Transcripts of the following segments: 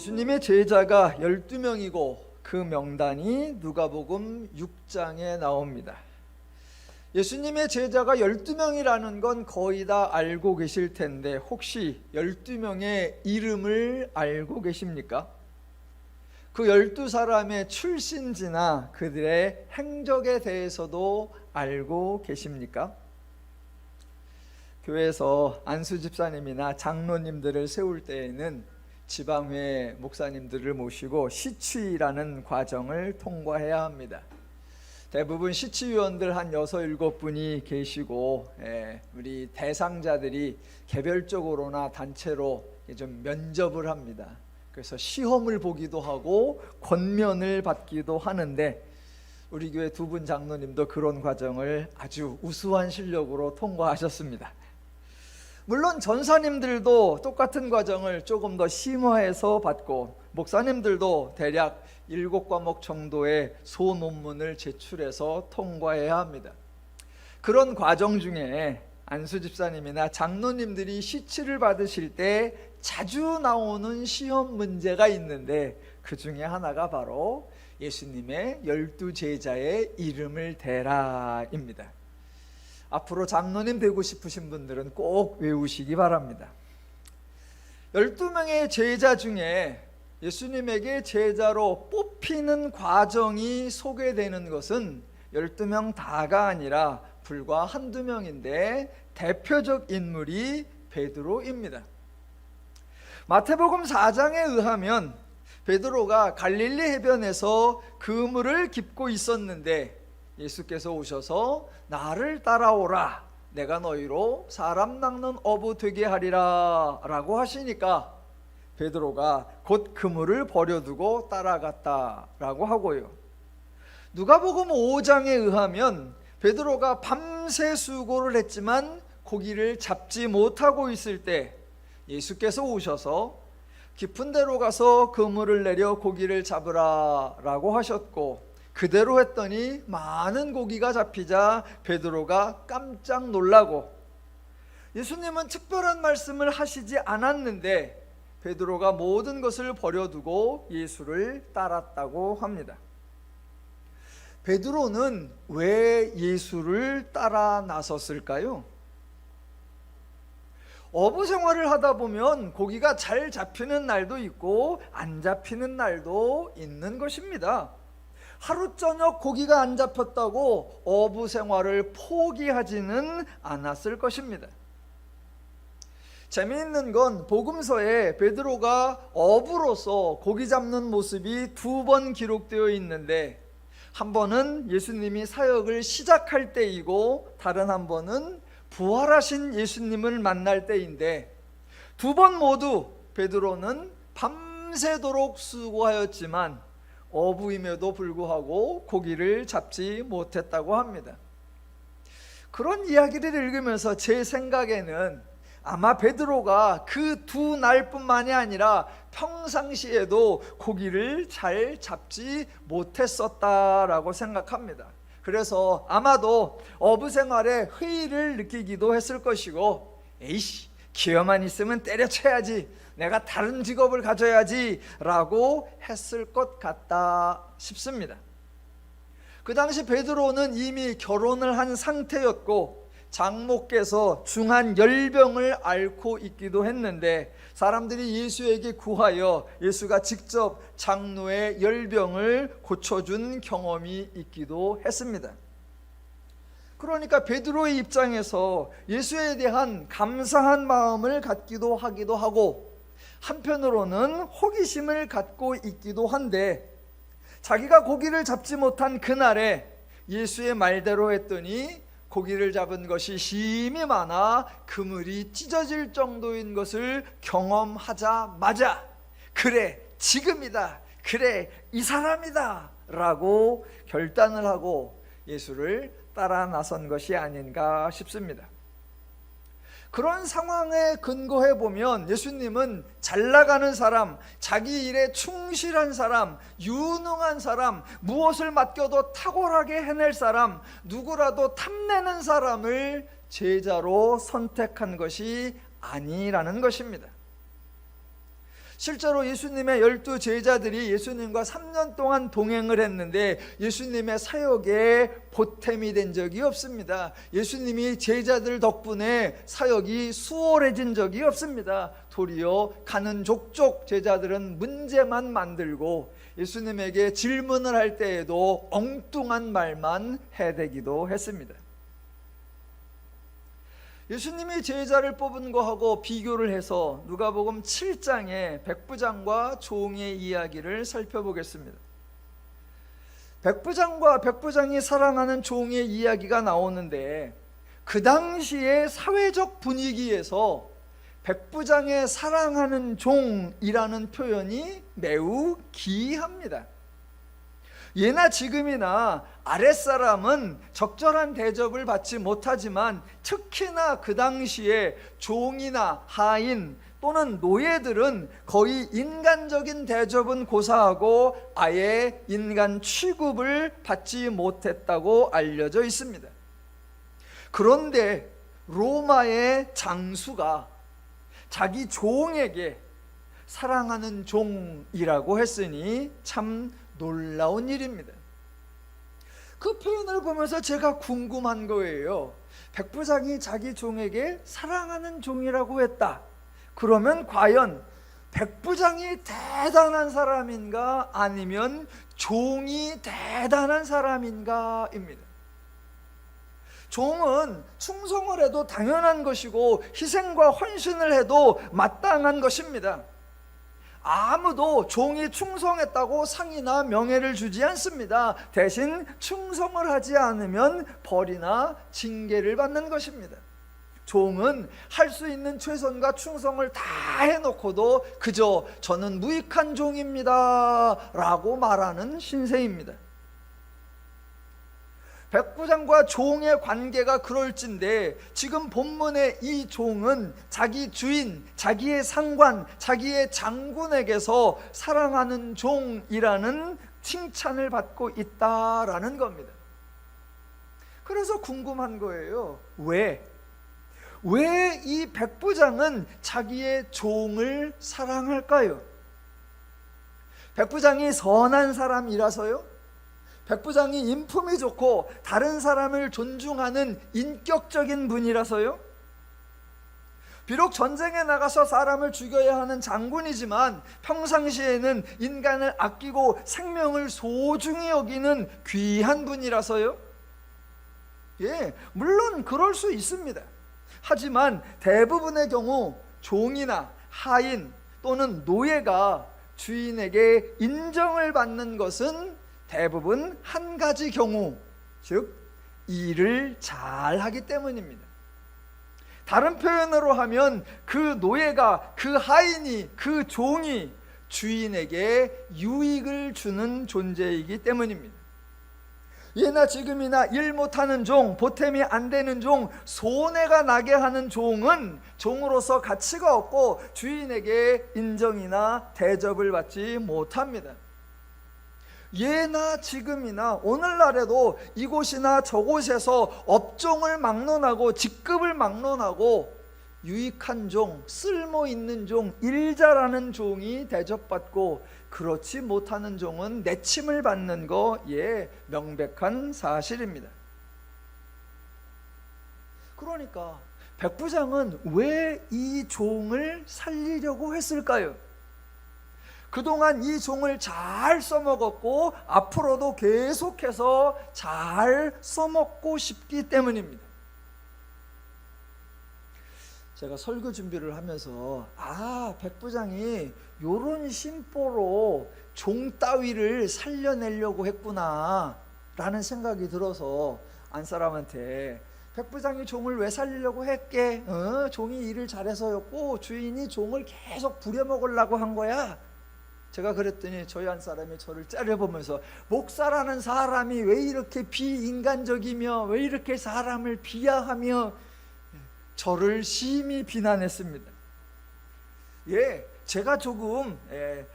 예수님의 제자가 12명이고 그 명단이 누가복음 6장에 나옵니다. 예수님의 제자가 12명이라는 건 거의 다 알고 계실 텐데 혹시 12명의 이름을 알고 계십니까? 그 12사람의 출신지나 그들의 행적에 대해서도 알고 계십니까? 교회에서 안수 집사님이나 장로님들을 세울 때에는 지방회 목사님들을 모시고 시취라는 과정을 통과해야 합니다. 대부분 시취위원들 한 6, 7분이 계시고 우리 대상자들이 개별적으로나 단체로 좀 면접을 합니다. 그래서 시험을 보기도 하고 권면을 받기도 하는데 우리 교회 2분 장로님도 그런 과정을 아주 우수한 실력으로 통과하셨습니다. 물론 전사님들도 똑같은 과정을 조금 더 심화해서 받고 목사님들도 대략 7과목 정도의 소논문을 제출해서 통과해야 합니다. 그런 과정 중에 안수 집사님이나 장로님들이 시치를 받으실 때 자주 나오는 시험 문제가 있는데 그 중에 하나가 바로 예수님의 12제자의 이름을 대라입니다. 앞으로 장로님 되고 싶으신 분들은 꼭 외우시기 바랍니다. 12명의 제자 중에 예수님에게 제자로 뽑히는 과정이 소개되는 것은 12명 다가 아니라 불과 한두 명인데 대표적 인물이 베드로입니다. 마태복음 4장에 의하면 베드로가 갈릴리 해변에서 그물을 깁고 있었는데 예수께서 오셔서 나를 따라오라, 내가 너희로 사람 낚는 어부 되게 하리라 라고 하시니까 베드로가 곧 그물을 버려두고 따라갔다라고 하고요. 누가복음 5장에 의하면 베드로가 밤새 수고를 했지만 고기를 잡지 못하고 있을 때 예수께서 오셔서 깊은 데로 가서 그물을 내려 고기를 잡으라 라고 하셨고 그대로 했더니 많은 고기가 잡히자 베드로가 깜짝 놀라고 예수님은 특별한 말씀을 하시지 않았는데 베드로가 모든 것을 버려두고 예수를 따랐다고 합니다. 베드로는 왜 예수를 따라 나섰을까요? 어부 생활을 하다 보면 고기가 잘 잡히는 날도 있고 안 잡히는 날도 있는 것입니다. 하루 저녁 고기가 안 잡혔다고 어부 생활을 포기하지는 않았을 것입니다. 재미있는 건 복음서에 베드로가 어부로서 고기 잡는 모습이 2번 기록되어 있는데 한 번은 예수님이 사역을 시작할 때이고 다른 한 번은 부활하신 예수님을 만날 때인데 2번 모두 베드로는 밤새도록 수고하였지만 어부임에도 불구하고 고기를 잡지 못했다고 합니다. 그런 이야기를 읽으면서 제 생각에는 아마 베드로가 그 2날뿐만이 아니라 평상시에도 고기를 잘 잡지 못했었다라고 생각합니다. 그래서 아마도 어부 생활에 회의를 느끼기도 했을 것이고 에이씨 기회만 있으면 때려쳐야지, 내가 다른 직업을 가져야지 라고 했을 것 같다 싶습니다. 그 당시 베드로는 이미 결혼을 한 상태였고 장모께서 중한 열병을 앓고 있기도 했는데 사람들이 예수에게 구하여 예수가 직접 장로의 열병을 고쳐준 경험이 있기도 했습니다. 그러니까 베드로의 입장에서 예수에 대한 감사한 마음을 갖기도 하기도 하고 한편으로는 호기심을 갖고 있기도 한데 자기가 고기를 잡지 못한 그날에 예수의 말대로 했더니 고기를 잡은 것이 심히 많아 그물이 찢어질 정도인 것을 경험하자마자 그래 지금이다, 그래 이 사람이다 라고 결단을 하고 예수를 따라 나선 것이 아닌가 싶습니다. 그런 상황에 근거해 보면 예수님은 잘 나가는 사람, 자기 일에 충실한 사람, 유능한 사람, 무엇을 맡겨도 탁월하게 해낼 사람, 누구라도 탐내는 사람을 제자로 선택한 것이 아니라는 것입니다. 실제로 예수님의 12 제자들이 예수님과 3년 동안 동행을 했는데 예수님의 사역에 보탬이 된 적이 없습니다. 예수님이 제자들 덕분에 사역이 수월해진 적이 없습니다. 도리어 가는 족족 제자들은 문제만 만들고 예수님에게 질문을 할 때에도 엉뚱한 말만 해대기도 했습니다. 예수님이 제자를 뽑은 거하고 비교를 해서 누가복음 7장의 백부장과 종의 이야기를 살펴보겠습니다. 백부장과 백부장이 사랑하는 종의 이야기가 나오는데 그 당시의 사회적 분위기에서 백부장의 사랑하는 종이라는 표현이 매우 기이합니다. 예나 지금이나 아랫사람은 적절한 대접을 받지 못하지만 특히나 그 당시에 종이나 하인 또는 노예들은 거의 인간적인 대접은 고사하고 아예 인간 취급을 받지 못했다고 알려져 있습니다. 그런데 로마의 장수가 자기 종에게 사랑하는 종이라고 했으니 참 놀라운 일입니다. 그 표현을 보면서 제가 궁금한 거예요. 백부장이 자기 종에게 사랑하는 종이라고 했다. 그러면 과연 백부장이 대단한 사람인가 아니면 종이 대단한 사람인가입니다. 종은 충성을 해도 당연한 것이고 희생과 헌신을 해도 마땅한 것입니다. 아무도 종이 충성했다고 상이나 명예를 주지 않습니다. 대신 충성을 하지 않으면 벌이나 징계를 받는 것입니다. 종은 할 수 있는 최선과 충성을 다 해놓고도 그저 저는 무익한 종입니다 라고 말하는 신세입니다. 백부장과 종의 관계가 그럴진데 지금 본문의 이 종은 자기 주인, 자기의 상관, 자기의 장군에게서 사랑하는 종이라는 칭찬을 받고 있다라는 겁니다. 그래서 궁금한 거예요. 왜 이 백부장은 자기의 종을 사랑할까요? 백부장이 선한 사람이라서요? 백부장이 인품이 좋고 다른 사람을 존중하는 인격적인 분이라서요? 비록 전쟁에 나가서 사람을 죽여야 하는 장군이지만 평상시에는 인간을 아끼고 생명을 소중히 여기는 귀한 분이라서요? 예, 물론 그럴 수 있습니다. 하지만 대부분의 경우 종이나 하인 또는 노예가 주인에게 인정을 받는 것은 대부분 한 가지 경우, 즉 일을 잘하기 때문입니다. 다른 표현으로 하면 그 노예가, 그 하인이, 그 종이 주인에게 유익을 주는 존재이기 때문입니다. 예나 지금이나 일 못하는 종, 보탬이 안 되는 종, 손해가 나게 하는 종은 종으로서 가치가 없고 주인에게 인정이나 대접을 받지 못합니다. 예나 지금이나 오늘날에도 이곳이나 저곳에서 업종을 막론하고 직급을 막론하고 유익한 종, 쓸모 있는 종, 일 잘하는 종이 대접받고 그렇지 못하는 종은 내침을 받는 거 명백한 사실입니다. 그러니까 백부장은 왜 이 종을 살리려고 했을까요? 그동안 이 종을 잘 써먹었고 앞으로도 계속해서 잘 써먹고 싶기 때문입니다. 제가 설교 준비를 하면서 백부장이 요런 심보로 종 따위를 살려내려고 했구나 라는 생각이 들어서 안사람한테 백부장이 종을 왜 살리려고 했게? 종이 일을 잘해서였고 주인이 종을 계속 부려먹으려고 한 거야. 제가 그랬더니 저희 한 사람이 저를 째려보면서 목사라는 사람이 왜 이렇게 비인간적이며 왜 이렇게 사람을 비하하며 저를 심히 비난했습니다. 제가 조금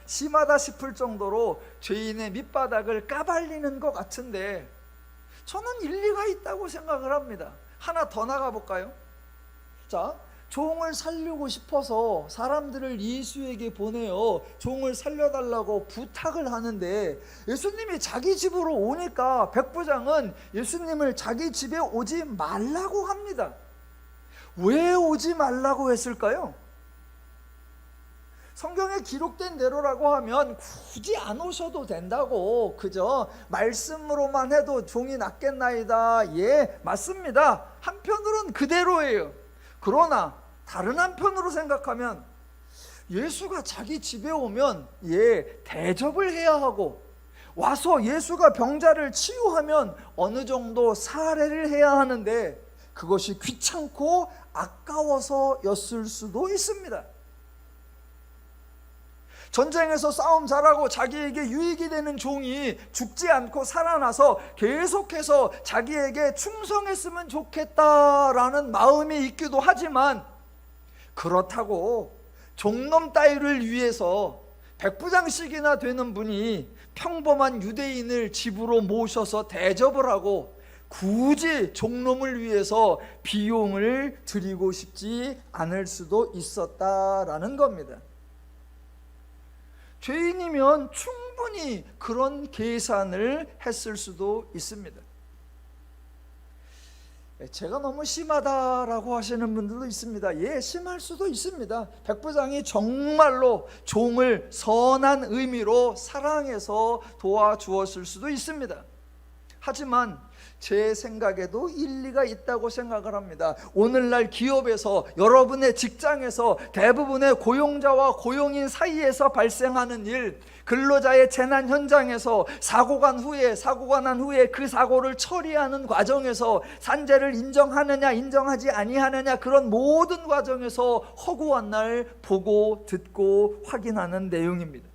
심하다 싶을 정도로 죄인의 밑바닥을 까발리는 것 같은데 저는 일리가 있다고 생각을 합니다. 하나 더 나가 볼까요? 자, 종을 살리고 싶어서 사람들을 예수에게 보내어 종을 살려달라고 부탁을 하는데, 예수님이 자기 집으로 오니까 백부장은 예수님을 자기 집에 오지 말라고 합니다. 왜 오지 말라고 했을까요? 성경에 기록된 대로라고 하면 굳이 안 오셔도 된다고, 그저 말씀으로만 해도 종이 낫겠나이다. 예, 맞습니다. 한편으로는 그대로예요. 그러나 다른 한편으로 생각하면 예수가 자기 집에 오면 대접을 해야 하고, 와서 예수가 병자를 치유하면 어느 정도 사례를 해야 하는데, 그것이 귀찮고 아까워서였을 수도 있습니다. 전쟁에서 싸움 잘하고 자기에게 유익이 되는 종이 죽지 않고 살아나서 계속해서 자기에게 충성했으면 좋겠다라는 마음이 있기도 하지만, 그렇다고 종놈 따위를 위해서 백부장씩이나 되는 분이 평범한 유대인을 집으로 모셔서 대접을 하고 굳이 종놈을 위해서 비용을 드리고 싶지 않을 수도 있었다라는 겁니다. 죄인이면 충분히 그런 계산을 했을 수도 있습니다. 제가 너무 심하다라고 하시는 분들도 있습니다. 예, 심할 수도 있습니다. 백부장이 정말로 종을 선한 의미로 사랑해서 도와주었을 수도 있습니다. 하지만 제 생각에도 일리가 있다고 생각을 합니다. 오늘날 기업에서, 여러분의 직장에서 대부분의 고용자와 고용인 사이에서 발생하는 일, 근로자의 재난 현장에서 사고가 난 후에 그 사고를 처리하는 과정에서 산재를 인정하느냐 인정하지 아니하느냐, 그런 모든 과정에서 허구한 날 보고 듣고 확인하는 내용입니다.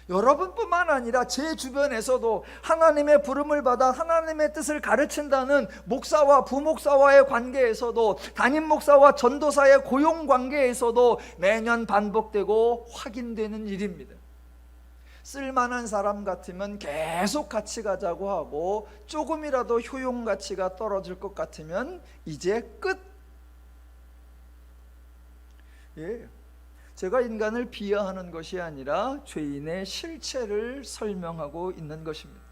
여러분뿐만 아니라 제 주변에서도 하나님의 부름을 받아 하나님의 뜻을 가르친다는 목사와 부목사와의 관계에서도, 담임 목사와 전도사의 고용 관계에서도 매년 반복되고 확인되는 일입니다. 쓸만한 사람 같으면 계속 같이 가자고 하고, 조금이라도 효용 가치가 떨어질 것 같으면 이제 끝. 제가 인간을 비하하는 것이 아니라 죄인의 실체를 설명하고 있는 것입니다.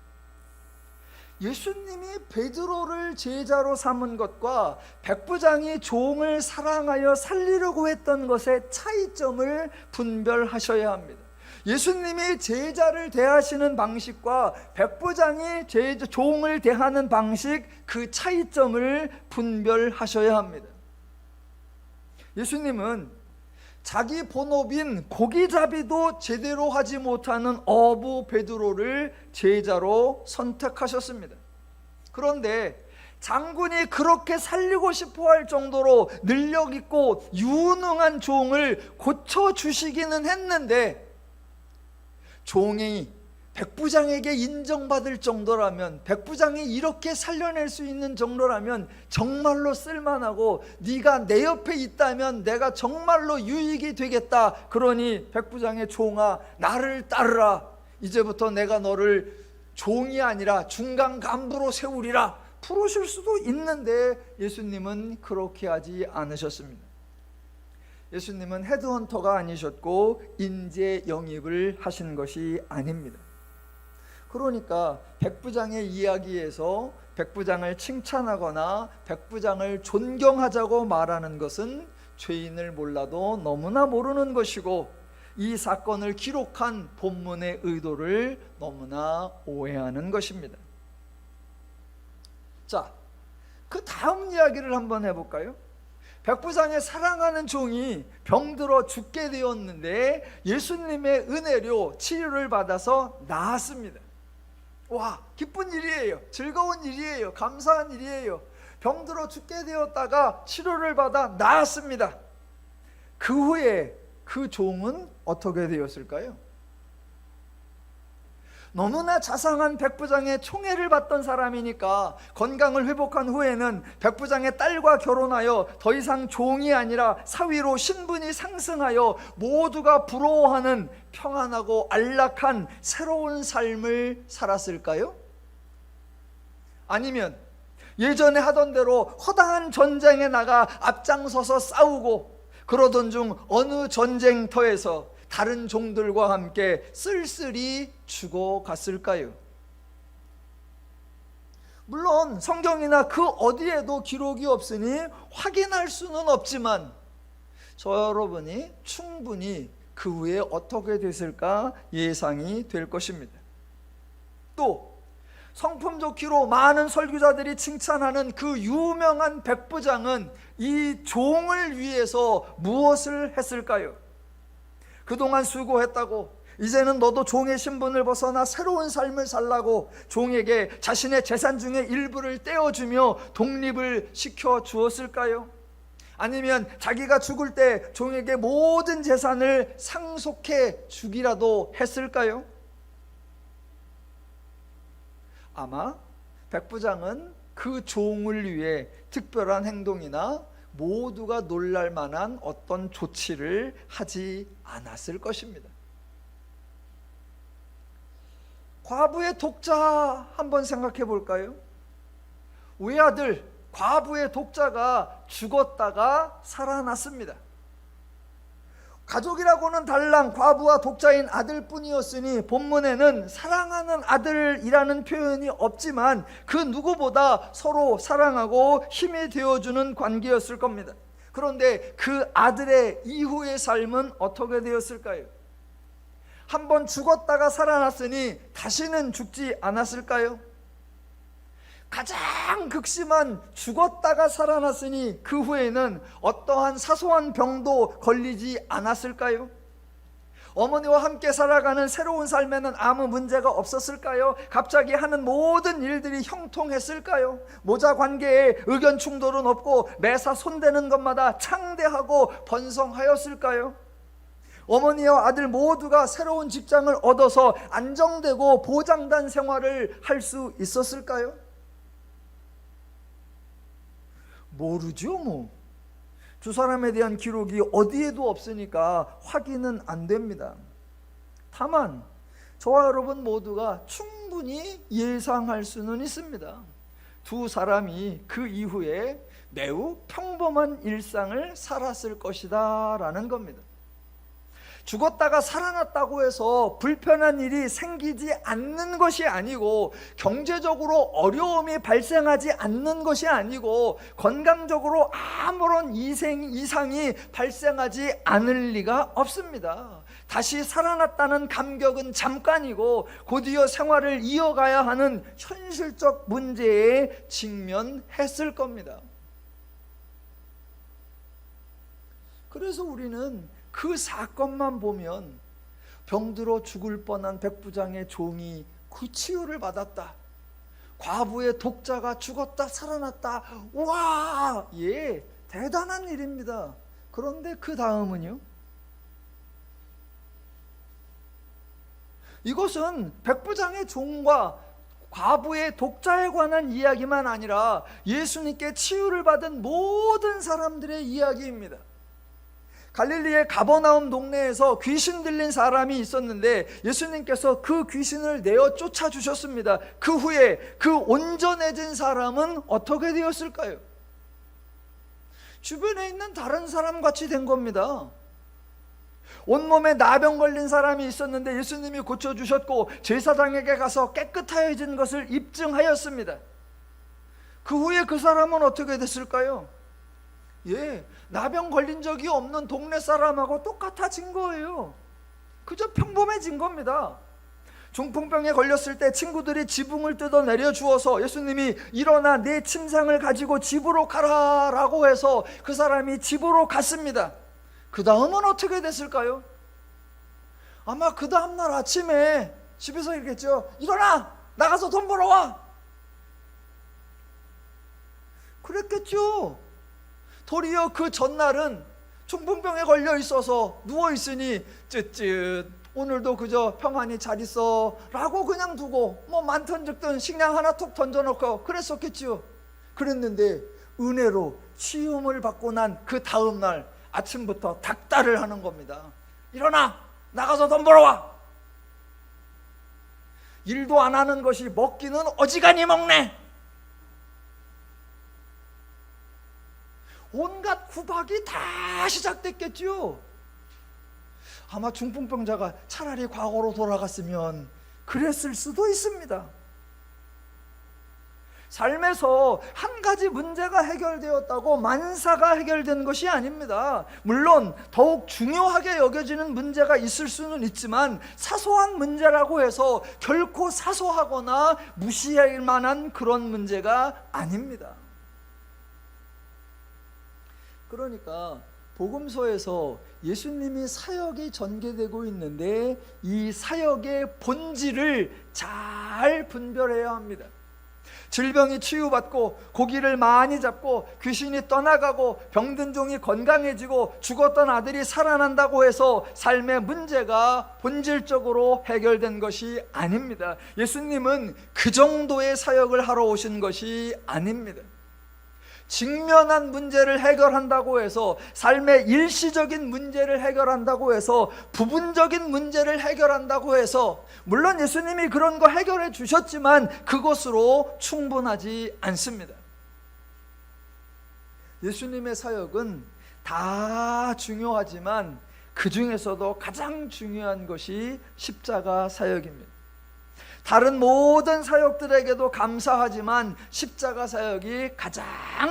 예수님이 베드로를 제자로 삼은 것과 백부장이 종을 사랑하여 살리려고 했던 것의 차이점을 분별하셔야 합니다. 예수님이 제자를 대하시는 방식과 백부장이 종을 대하는 방식, 그 차이점을 분별하셔야 합니다. 예수님은 자기 본업인 고기잡이도 제대로 하지 못하는 어부 베드로를 제자로 선택하셨습니다. 그런데 장군이 그렇게 살리고 싶어 할 정도로 능력 있고 유능한 종을 고쳐주시기는 했는데, 종이 백부장에게 인정받을 정도라면, 백부장이 이렇게 살려낼 수 있는 정도라면 정말로 쓸만하고, 네가 내 옆에 있다면 내가 정말로 유익이 되겠다. 그러니 백부장의 종아, 나를 따르라. 이제부터 내가 너를 종이 아니라 중간 간부로 세우리라. 부르실 수도 있는데 예수님은 그렇게 하지 않으셨습니다. 예수님은 헤드헌터가 아니셨고 인재 영입을 하신 것이 아닙니다. 그러니까 백부장의 이야기에서 백부장을 칭찬하거나 백부장을 존경하자고 말하는 것은 죄인을 몰라도 너무나 모르는 것이고, 이 사건을 기록한 본문의 의도를 너무나 오해하는 것입니다. 자, 그 다음 이야기를 한번 해볼까요? 백부장의 사랑하는 종이 병들어 죽게 되었는데 예수님의 은혜로 치료를 받아서 나았습니다. 와, 기쁜 일이에요. 즐거운 일이에요. 감사한 일이에요. 병들어 죽게 되었다가 치료를 받아 나았습니다. 그 후에 그 종은 어떻게 되었을까요? 너무나 자상한 백부장의 총애를 받던 사람이니까 건강을 회복한 후에는 백부장의 딸과 결혼하여 더 이상 종이 아니라 사위로 신분이 상승하여 모두가 부러워하는 평안하고 안락한 새로운 삶을 살았을까요? 아니면 예전에 하던 대로 허다한 전쟁에 나가 앞장서서 싸우고 그러던 중 어느 전쟁터에서 다른 종들과 함께 쓸쓸히 죽어갔을까요? 물론 성경이나 그 어디에도 기록이 없으니 확인할 수는 없지만 저 여러분이 충분히 그 후에 어떻게 됐을까 예상이 될 것입니다. 또 성품 좋기로 많은 설교자들이 칭찬하는 그 유명한 백부장은 이 종을 위해서 무엇을 했을까요? 그동안 수고했다고 이제는 너도 종의 신분을 벗어나 새로운 삶을 살라고 종에게 자신의 재산 중에 일부를 떼어주며 독립을 시켜 주었을까요? 아니면 자기가 죽을 때 종에게 모든 재산을 상속해 주기라도 했을까요? 아마 백부장은 그 종을 위해 특별한 행동이나 모두가 놀랄 만한 어떤 조치를 하지 않았을 것입니다. 과부의 독자 한번 생각해 볼까요? 외아들 과부의 독자가 죽었다가 살아났습니다. 가족이라고는 달랑 과부와 독자인 아들뿐이었으니 본문에는 사랑하는 아들이라는 표현이 없지만 그 누구보다 서로 사랑하고 힘이 되어주는 관계였을 겁니다. 그런데 그 아들의 이후의 삶은 어떻게 되었을까요? 한번 죽었다가 살아났으니 다시는 죽지 않았을까요? 가장 극심한 죽었다가 살아났으니 그 후에는 어떠한 사소한 병도 걸리지 않았을까요? 어머니와 함께 살아가는 새로운 삶에는 아무 문제가 없었을까요? 갑자기 하는 모든 일들이 형통했을까요? 모자 관계에 의견 충돌은 없고 매사 손대는 것마다 창대하고 번성하였을까요? 어머니와 아들 모두가 새로운 직장을 얻어서 안정되고 보장된 생활을 할 수 있었을까요? 모르죠. 두 사람에 대한 기록이 어디에도 없으니까 확인은 안 됩니다. 다만 저와 여러분 모두가 충분히 예상할 수는 있습니다. 두 사람이 그 이후에 매우 평범한 일상을 살았을 것이다 라는 겁니다. 죽었다가 살아났다고 해서 불편한 일이 생기지 않는 것이 아니고, 경제적으로 어려움이 발생하지 않는 것이 아니고, 건강적으로 아무런 이상이 발생하지 않을 리가 없습니다. 다시 살아났다는 감격은 잠깐이고 곧이어 생활을 이어가야 하는 현실적 문제에 직면했을 겁니다. 그래서 우리는 그 사건만 보면 병들어 죽을 뻔한 백부장의 종이 그 치유를 받았다, 과부의 독자가 죽었다 살아났다, 와, 예, 대단한 일입니다. 그런데 그 다음은요? 이것은 백부장의 종과 과부의 독자에 관한 이야기만 아니라 예수님께 치유를 받은 모든 사람들의 이야기입니다. 갈릴리의 가버나움 동네에서 귀신 들린 사람이 있었는데 예수님께서 그 귀신을 내어 쫓아주셨습니다. 그 후에 그 온전해진 사람은 어떻게 되었을까요? 주변에 있는 다른 사람같이 된 겁니다. 온몸에 나병 걸린 사람이 있었는데 예수님이 고쳐주셨고 제사장에게 가서 깨끗하여진 것을 입증하였습니다. 그 후에 그 사람은 어떻게 됐을까요? 예, 나병 걸린 적이 없는 동네 사람하고 똑같아진 거예요. 그저 평범해진 겁니다. 중풍병에 걸렸을 때 친구들이 지붕을 뜯어 내려 주어서 예수님이 일어나 내 침상을 가지고 집으로 가라 라고 해서 그 사람이 집으로 갔습니다. 그 다음은 어떻게 됐을까요? 아마 그 다음날 아침에 집에서 이랬겠죠. 일어나! 나가서 돈 벌어와! 그랬겠죠. 도리어 그 전날은 중풍병에 걸려 있어서 누워있으니 쯧쯧 오늘도 그저 평안히 잘 있어 라고 그냥 두고 뭐 많든 적든 식량 하나 툭 던져놓고 그랬었겠죠. 그랬는데 은혜로 치유를 받고 난 그 다음날 아침부터 닥달을 하는 겁니다. 일어나! 나가서 돈 벌어와! 일도 안 하는 것이 먹기는 어지간히 먹네! 온갖 구박이 다 시작됐겠지요. 아마 중풍병자가 차라리 과거로 돌아갔으면 그랬을 수도 있습니다. 삶에서 한 가지 문제가 해결되었다고 만사가 해결된 것이 아닙니다. 물론 더욱 중요하게 여겨지는 문제가 있을 수는 있지만 사소한 문제라고 해서 결코 사소하거나 무시할 만한 그런 문제가 아닙니다. 그러니까 복음서에서 예수님이 사역이 전개되고 있는데 이 사역의 본질을 잘 분별해야 합니다. 질병이 치유받고 고기를 많이 잡고 귀신이 떠나가고 병든 종이 건강해지고 죽었던 아들이 살아난다고 해서 삶의 문제가 본질적으로 해결된 것이 아닙니다. 예수님은 그 정도의 사역을 하러 오신 것이 아닙니다. 직면한 문제를 해결한다고 해서, 삶의 일시적인 문제를 해결한다고 해서, 부분적인 문제를 해결한다고 해서, 물론 예수님이 그런 거 해결해 주셨지만 그것으로 충분하지 않습니다. 예수님의 사역은 다 중요하지만 그 중에서도 가장 중요한 것이 십자가 사역입니다. 다른 모든 사역들에게도 감사하지만 십자가 사역이 가장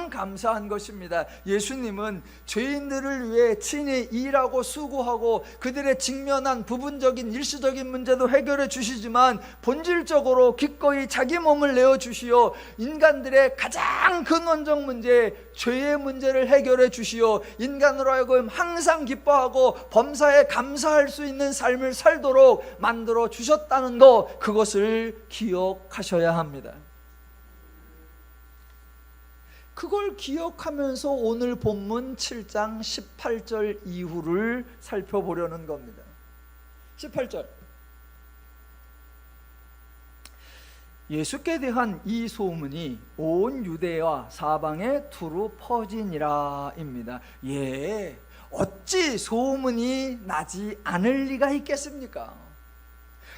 감사한 것입니다. 예수님은 죄인들을 위해 친히 일하고 수고하고 그들의 직면한 부분적인 일시적인 문제도 해결해 주시지만 본질적으로 기꺼이 자기 몸을 내어주시어 인간들의 가장 근원적 문제, 죄의 문제를 해결해 주시어 인간으로 하여금 항상 기뻐하고 범사에 감사할 수 있는 삶을 살도록 만들어 주셨다는 것, 그것을 기억하셔야 합니다. 그걸 기억하면서 오늘 본문 7장 18절 이후를 살펴보려는 겁니다. 18절, 예수께 대한 이 소문이 온 유대와 사방에 두루 퍼지니라 입니다. 어찌 소문이 나지 않을 리가 있겠습니까?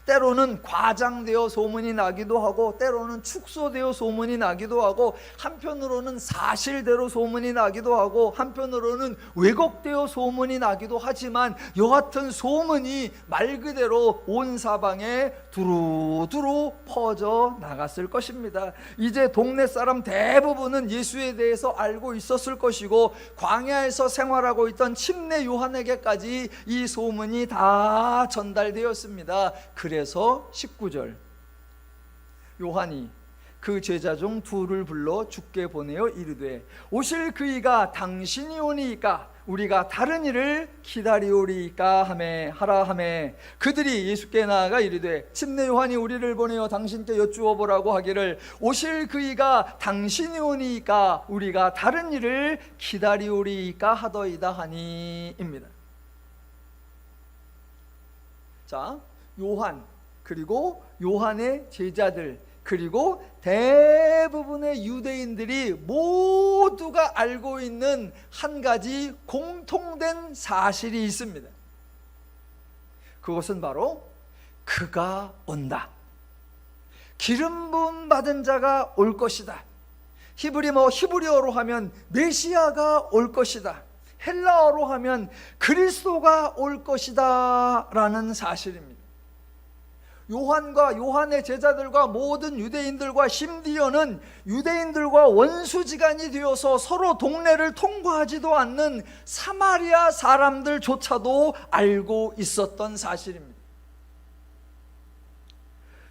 때로는 과장되어 소문이 나기도 하고, 때로는 축소되어 소문이 나기도 하고, 한편으로는 사실대로 소문이 나기도 하고, 한편으로는 왜곡되어 소문이 나기도 하지만 여하튼 소문이 말 그대로 온 사방에 두루두루 퍼져 나갔을 것입니다. 이제 동네 사람 대부분은 예수에 대해서 알고 있었을 것이고, 광야에서 생활하고 있던 침례 요한에게까지 이 소문이 다 전달되었습니다. 그래서 19절, 요한이 그 제자 중 둘을 불러 주께 보내어 이르되 오실 그이가 당신이 오니이까 우리가 다른 이를 기다리오리이까 하라 하매, 그들이 예수께 나아가 이르되 침례 요한이 우리를 보내어 당신께 여쭈어 보라고 하기를 오실 그이가 당신이 오니이까 우리가 다른 이를 기다리오리이까 하더이다 하니입니다. 자, 요한, 그리고 요한의 제자들, 그리고 대부분의 유대인들이 모두가 알고 있는 한 가지 공통된 사실이 있습니다. 그것은 바로 그가 온다, 기름 부음 받은 자가 올 것이다, 히브리어로 하면 메시아가 올 것이다, 헬라어로 하면 그리스도가 올 것이다 라는 사실입니다. 요한과 요한의 제자들과 모든 유대인들과, 심지어는 유대인들과 원수지간이 되어서 서로 동네를 통과하지도 않는 사마리아 사람들조차도 알고 있었던 사실입니다.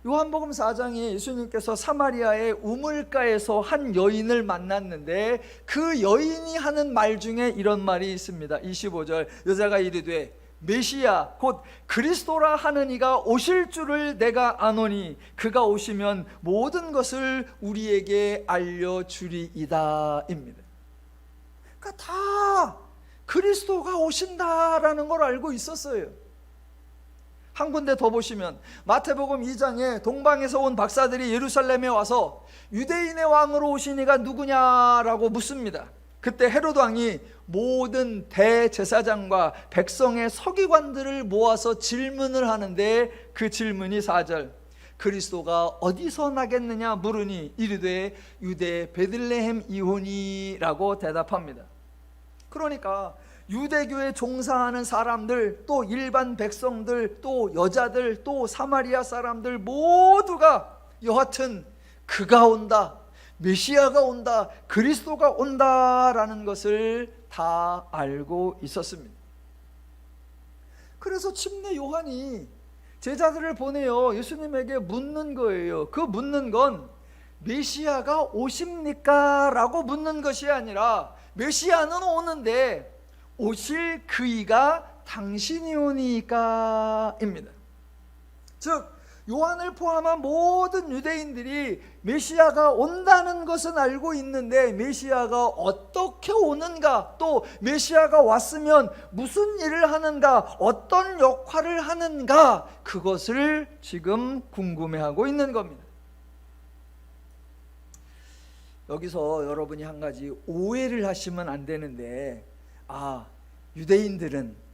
요한복음 4장에 예수님께서 사마리아의 우물가에서 한 여인을 만났는데 그 여인이 하는 말 중에 이런 말이 있습니다. 25절, 여자가 이르되 메시아 곧 그리스도라 하는 이가 오실 줄을 내가 아노니 그가 오시면 모든 것을 우리에게 알려주리이다 입니다. 그러니까 다 그리스도가 오신다라는 걸 알고 있었어요. 한 군데 더 보시면 마태복음 2장에 동방에서 온 박사들이 예루살렘에 와서 유대인의 왕으로 오신 이가 누구냐라고 묻습니다. 그때 헤롯 왕이 모든 대제사장과 백성의 서기관들을 모아서 질문을 하는데 그 질문이 4절, 그리스도가 어디서 나겠느냐 물으니 이르되 유대 베들레헴 이오니라고 대답합니다. 그러니까 유대교에 종사하는 사람들, 또 일반 백성들, 또 여자들, 또 사마리아 사람들 모두가 여하튼 그가 온다, 메시아가 온다, 그리스도가 온다라는 것을 다 알고 있었습니다. 그래서 침례 요한이 제자들을 보내요 예수님에게 묻는 거예요. 그 묻는 건 메시아가 오십니까? 라고 묻는 것이 아니라 메시아는 오는데 오실 그이가 당신이 오니까 입니다. 즉 요한을 포함한 모든 유대인들이 메시아가 온다는 것은 알고 있는데 메시아가 어떻게 오는가, 또 메시아가 왔으면 무슨 일을 하는가, 어떤 역할을 하는가, 그것을 지금 궁금해하고 있는 겁니다. 여기서 여러분이 한 가지 오해를 하시면 안 되는데, 유대인들은,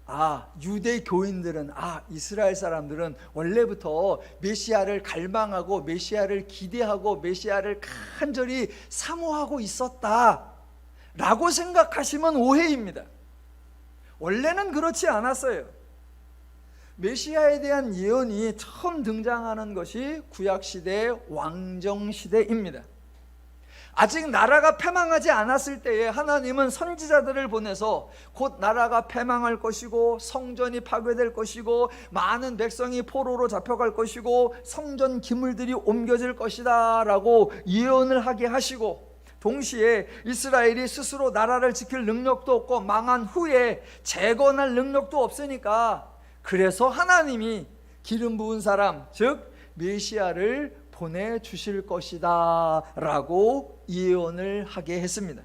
유대교인들은, 이스라엘 사람들은 원래부터 메시아를 갈망하고 메시아를 기대하고 메시아를 간절히 사모하고 있었다 라고 생각하시면 오해입니다. 원래는 그렇지 않았어요. 메시아에 대한 예언이 처음 등장하는 것이 구약시대 왕정시대입니다. 아직 나라가 패망하지 않았을 때에 하나님은 선지자들을 보내서 곧 나라가 패망할 것이고 성전이 파괴될 것이고 많은 백성이 포로로 잡혀갈 것이고 성전 기물들이 옮겨질 것이다 라고 예언을 하게 하시고, 동시에 이스라엘이 스스로 나라를 지킬 능력도 없고 망한 후에 재건할 능력도 없으니까, 그래서 하나님이 기름 부은 사람, 즉 메시아를 보내주실 것이다 라고 예언을 하게 했습니다.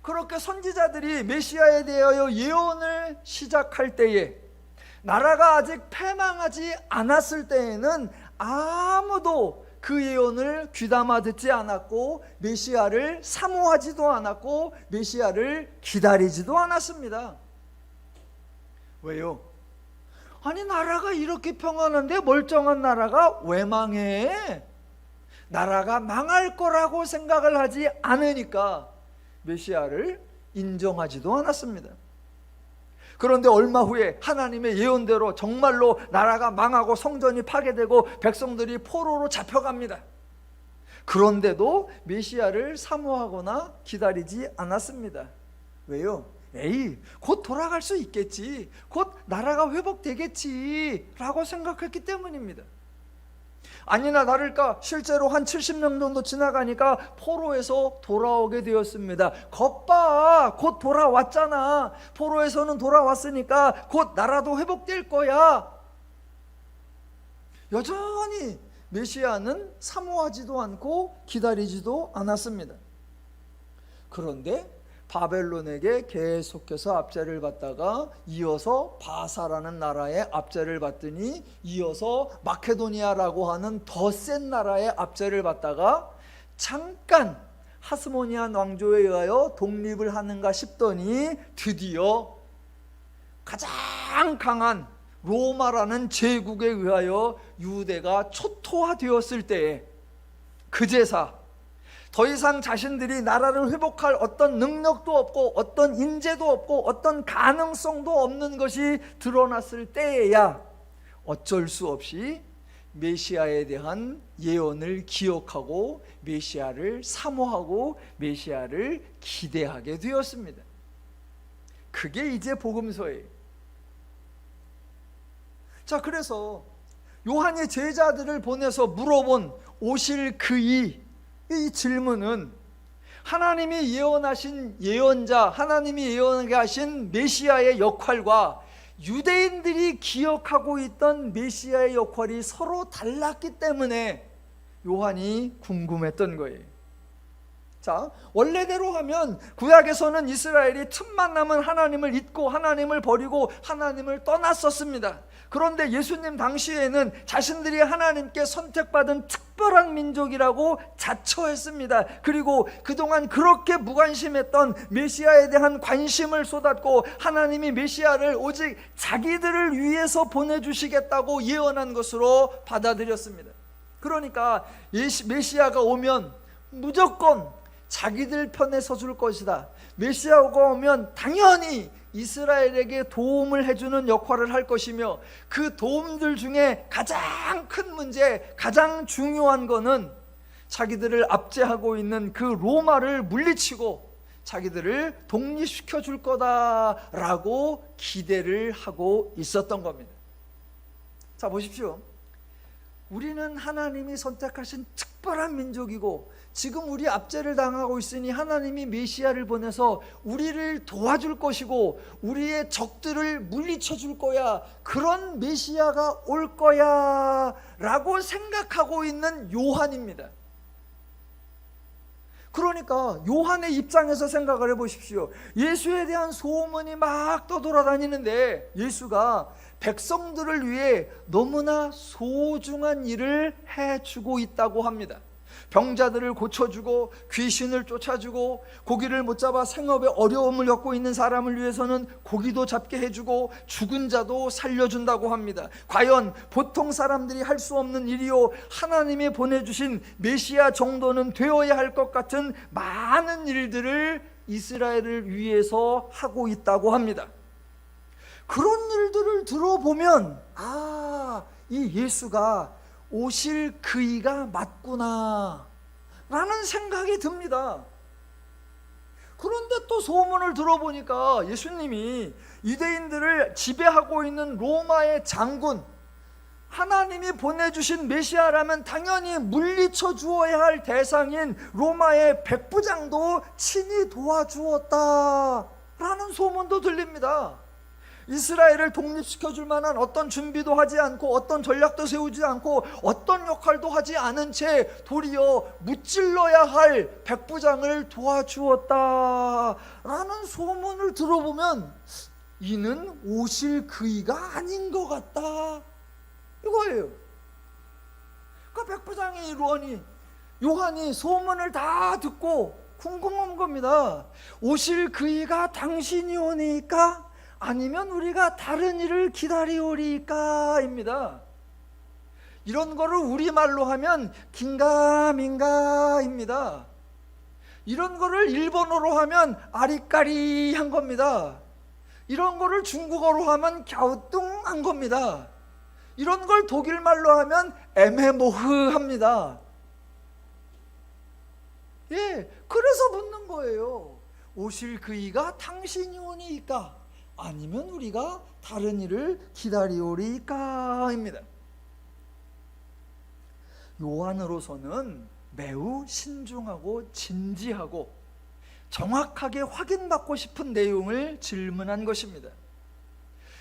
그렇게 선지자들이 메시아에 대하여 예언을 시작할 때에, 나라가 아직 패망하지 않았을 때에는 아무도 그 예언을 귀담아 듣지 않았고 메시아를 사모하지도 않았고 메시아를 기다리지도 않았습니다. 왜요? 아니, 나라가 이렇게 평안한데 멀쩡한 나라가 왜 망해? 나라가 망할 거라고 생각을 하지 않으니까 메시아를 인정하지도 않았습니다. 그런데 얼마 후에 하나님의 예언대로 정말로 나라가 망하고 성전이 파괴되고 백성들이 포로로 잡혀갑니다. 그런데도 메시아를 사모하거나 기다리지 않았습니다. 왜요? 곧 돌아갈 수 있겠지, 곧 나라가 회복되겠지 라고 생각했기 때문입니다. 아니나 다를까 실제로 한 70년 정도 지나가니까 포로에서 돌아오게 되었습니다. 겉봐, 곧 돌아왔잖아. 포로에서는 돌아왔으니까 곧 나라도 회복될 거야. 여전히 메시아는 사모하지도 않고 기다리지도 않았습니다. 그런데 바벨론에게 계속해서 압제를 받다가 이어서 바사라는 나라의 압제를 받더니 이어서 마케도니아라고 하는 더 센 나라의 압제를 받다가 잠깐 하스모니안 왕조에 의하여 독립을 하는가 싶더니 드디어 가장 강한 로마라는 제국에 의하여 유대가 초토화되었을 때에 그제서 더 이상 자신들이 나라를 회복할 어떤 능력도 없고 어떤 인재도 없고 어떤 가능성도 없는 것이 드러났을 때에야 어쩔 수 없이 메시아에 대한 예언을 기억하고 메시아를 사모하고 메시아를 기대하게 되었습니다. 그게 이제 복음서예요. 자, 그래서 요한이 제자들을 보내서 물어본 오실 그이, 이 질문은 하나님이 예언하신 예언자, 하나님이 예언하신 메시아의 역할과 유대인들이 기억하고 있던 메시아의 역할이 서로 달랐기 때문에 요한이 궁금했던 거예요. 자, 원래대로 하면 구약에서는 이스라엘이 틈만 나면 하나님을 잊고 하나님을 버리고 하나님을 떠났었습니다. 그런데 예수님 당시에는 자신들이 하나님께 선택받은 특별한 민족이라고 자처했습니다. 그리고 그동안 그렇게 무관심했던 메시아에 대한 관심을 쏟았고 하나님이 메시아를 오직 자기들을 위해서 보내주시겠다고 예언한 것으로 받아들였습니다. 그러니까 메시아가 오면 무조건 자기들 편에 서줄 것이다. 메시아가 오면 당연히 이스라엘에게 도움을 해주는 역할을 할 것이며, 그 도움들 중에 가장 큰 문제, 가장 중요한 거는 자기들을 압제하고 있는 그 로마를 물리치고 자기들을 독립시켜 줄 거다라고 기대를 하고 있었던 겁니다. 자, 보십시오. 우리는 하나님이 선택하신 특별한 민족이고, 지금 우리 압제를 당하고 있으니 하나님이 메시아를 보내서 우리를 도와줄 것이고 우리의 적들을 물리쳐 줄 거야, 그런 메시아가 올 거야 라고 생각하고 있는 요한입니다. 그러니까 요한의 입장에서 생각을 해보십시오. 예수에 대한 소문이 막 떠돌아다니는데 예수가 백성들을 위해 너무나 소중한 일을 해주고 있다고 합니다. 병자들을 고쳐주고 귀신을 쫓아주고, 고기를 못 잡아 생업에 어려움을 겪고 있는 사람을 위해서는 고기도 잡게 해주고, 죽은 자도 살려준다고 합니다. 과연 보통 사람들이 할 수 없는 일이요, 하나님이 보내주신 메시아 정도는 되어야 할 것 같은 많은 일들을 이스라엘을 위해서 하고 있다고 합니다. 그런 일들을 들어보면 이 예수가 오실 그이가 맞구나 라는 생각이 듭니다. 그런데 또 소문을 들어보니까 예수님이 유대인들을 지배하고 있는 로마의 장군, 하나님이 보내주신 메시아라면 당연히 물리쳐 주어야 할 대상인 로마의 백부장도 친히 도와주었다라는 소문도 들립니다. 이스라엘을 독립시켜 줄 만한 어떤 준비도 하지 않고, 어떤 전략도 세우지 않고, 어떤 역할도 하지 않은 채 도리어 무찔러야 할 백부장을 도와주었다라는 소문을 들어보면 이는 오실 그이가 아닌 것 같다, 이거예요. 그 백부장이 이루어니 요한이 소문을 다 듣고 궁금한 겁니다. 오실 그이가 당신이 오니까 아니면 우리가 다른 일을 기다리오리까입니다. 이런 거를 우리말로 하면 긴가민가입니다. 이런 거를 일본어로 하면 아리까리한 겁니다. 이런 거를 중국어로 하면 갸우뚱한 겁니다. 이런 걸 독일말로 하면 애매모호합니다. 그래서 묻는 거예요. 오실 그이가 당신이 오니까 아니면 우리가 다른 일을 기다리오리까입니다. 요한으로서는 매우 신중하고 진지하고 정확하게 확인받고 싶은 내용을 질문한 것입니다.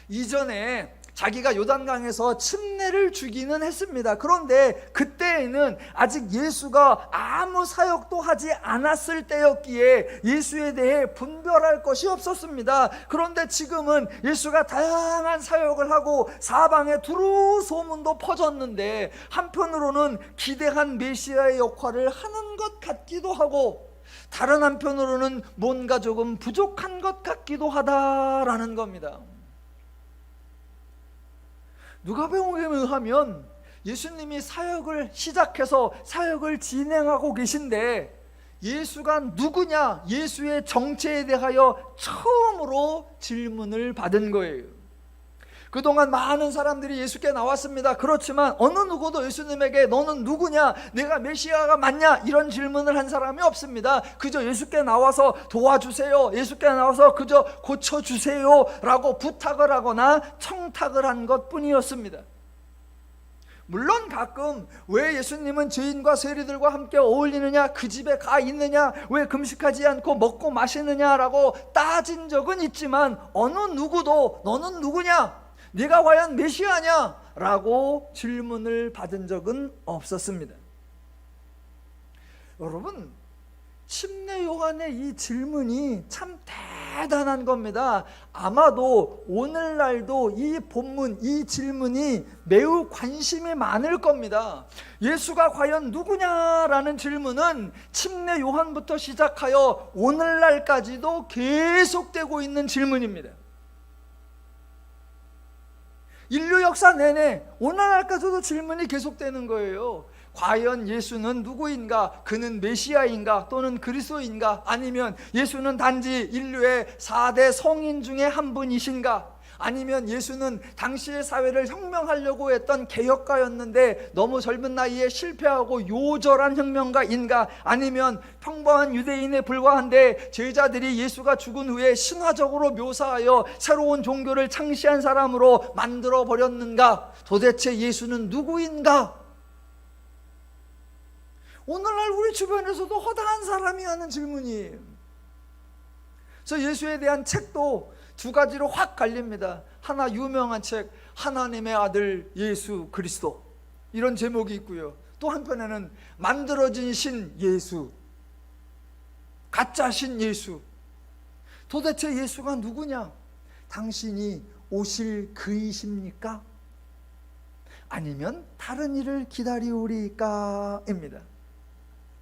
이전에 자기가 요단강에서 침례를 주기는 했습니다. 그런데 그때에는 아직 예수가 아무 사역도 하지 않았을 때였기에 예수에 대해 분별할 것이 없었습니다. 그런데 지금은 예수가 다양한 사역을 하고 사방에 두루 소문도 퍼졌는데, 한편으로는 기대한 메시아의 역할을 하는 것 같기도 하고, 다른 한편으로는 뭔가 조금 부족한 것 같기도 하다라는 겁니다. 누가복음에 의하면 예수님이 사역을 시작해서 사역을 진행하고 계신데, 예수가 누구냐, 예수의 정체에 대하여 처음으로 질문을 받은 거예요. 그동안 많은 사람들이 예수께 나왔습니다. 그렇지만 어느 누구도 예수님에게 너는 누구냐, 내가 메시아가 맞냐, 이런 질문을 한 사람이 없습니다. 그저 예수께 나와서 도와주세요, 예수께 나와서 그저 고쳐주세요 라고 부탁을 하거나 청탁을 한 것뿐이었습니다. 물론 가끔 왜 예수님은 죄인과 세리들과 함께 어울리느냐, 그 집에 가 있느냐, 왜 금식하지 않고 먹고 마시느냐라고 따진 적은 있지만, 어느 누구도 너는 누구냐, 네가 과연 메시아냐 라고 질문을 받은 적은 없었습니다. 여러분, 침례 요한의 이 질문이 참 대단한 겁니다. 아마도 오늘날도 이 본문, 이 질문이 매우 관심이 많을 겁니다. 예수가 과연 누구냐라는 질문은 침례 요한부터 시작하여 오늘날까지도 계속되고 있는 질문입니다. 인류 역사 내내 오늘날까지도 질문이 계속되는 거예요. 과연 예수는 누구인가? 그는 메시아인가? 또는 그리스도인가? 아니면 예수는 단지 인류의 4대 성인 중에 한 분이신가? 아니면 예수는 당시의 사회를 혁명하려고 했던 개혁가였는데 너무 젊은 나이에 실패하고 요절한 혁명가인가? 아니면 평범한 유대인에 불과한데 제자들이 예수가 죽은 후에 신화적으로 묘사하여 새로운 종교를 창시한 사람으로 만들어 버렸는가? 도대체 예수는 누구인가? 오늘날 우리 주변에서도 허다한 사람이 하는 질문이에요. 그래서 예수에 대한 책도 두 가지로 확 갈립니다. 하나 유명한 책, 하나님의 아들 예수 그리스도, 이런 제목이 있고요. 또 한편에는 만들어진 신 예수, 가짜 신 예수. 도대체 예수가 누구냐? 당신이 오실 그이십니까? 아니면 다른 일을 기다리오리까? 입니다.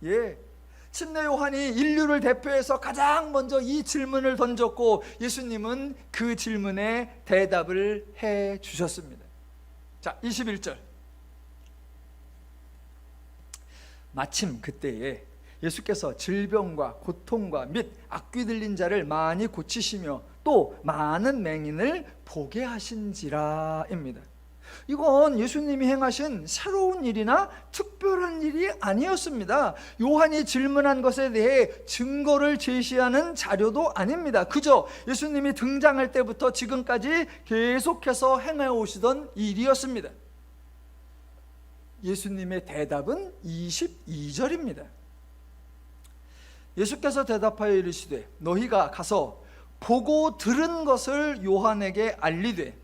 예, 침례 요한이 인류를 대표해서 가장 먼저 이 질문을 던졌고 예수님은 그 질문에 대답을 해 주셨습니다. 자, 21절. 마침 그때에 예수께서 질병과 고통과 및 악귀 들린 자를 많이 고치시며 또 많은 맹인을 보게 하신지라입니다. 이건 예수님이 행하신 새로운 일이나 특별한 일이 아니었습니다. 요한이 질문한 것에 대해 증거를 제시하는 자료도 아닙니다. 그저 예수님이 등장할 때부터 지금까지 계속해서 행해 오시던 일이었습니다. 예수님의 대답은 22절입니다. 예수께서 대답하여 이르시되 너희가 가서 보고 들은 것을 요한에게 알리되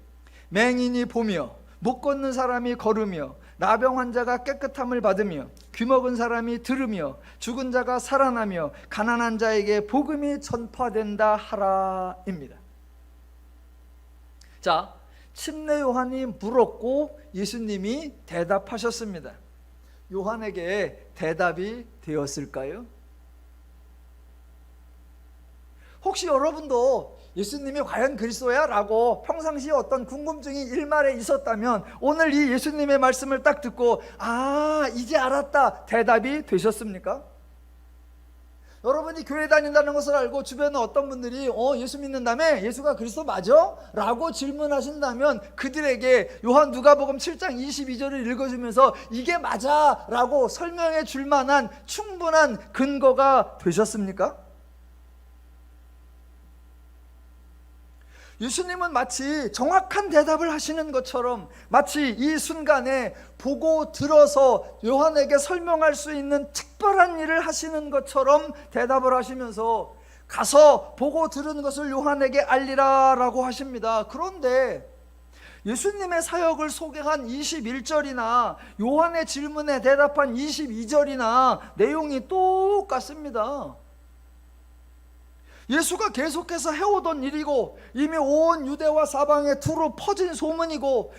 맹인이 보며 못 걷는 사람이 걸으며 나병 환자가 깨끗함을 받으며 귀먹은 사람이 들으며 죽은 자가 살아나며 가난한 자에게 복음이 전파된다 하라입니다. 자, 침례 요한이 물었고 예수님이 대답하셨습니다. 요한에게 대답이 되었을까요? 혹시 여러분도 예수님이 과연 그리스도야? 라고 평상시에 어떤 궁금증이 일말에 있었다면 오늘 이 예수님의 말씀을 딱 듣고 이제 알았다, 대답이 되셨습니까? 여러분이 교회 다닌다는 것을 알고 주변에 어떤 분들이 예수 믿는다며? 예수가 그리스도 맞아? 라고 질문하신다면 그들에게 요한 누가복음 7장 22절을 읽어주면서 이게 맞아 라고 설명해 줄 만한 충분한 근거가 되셨습니까? 예수님은 마치 정확한 대답을 하시는 것처럼, 마치 이 순간에 보고 들어서 요한에게 설명할 수 있는 특별한 일을 하시는 것처럼 대답을 하시면서 가서 보고 들은 것을 요한에게 알리라 라고 하십니다. 그런데 예수님의 사역을 소개한 21절이나 요한의 질문에 대답한 22절이나 내용이 똑같습니다. 예수가 계속해서 해오던 일이고 이미 온 유대와 사방에 두루 퍼진 소문이고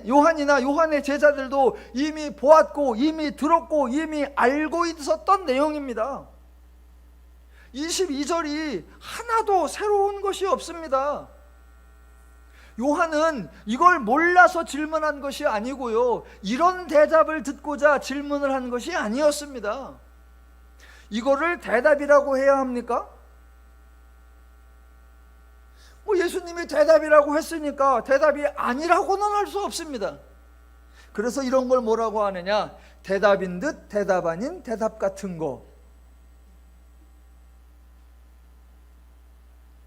요한이나 요한의 제자들도 이미 보았고 이미 들었고 이미 알고 있었던 내용입니다. 22절이 하나도 새로운 것이 없습니다. 요한은 이걸 몰라서 질문한 것이 아니고요, 이런 대답을 듣고자 질문을 한 것이 아니었습니다. 이거를 대답이라고 해야 합니까? 예수님이 대답이라고 했으니까 대답이 아니라고는 할 수 없습니다. 그래서 이런 걸 뭐라고 하느냐? 대답인 듯 대답 아닌 대답 같은 거.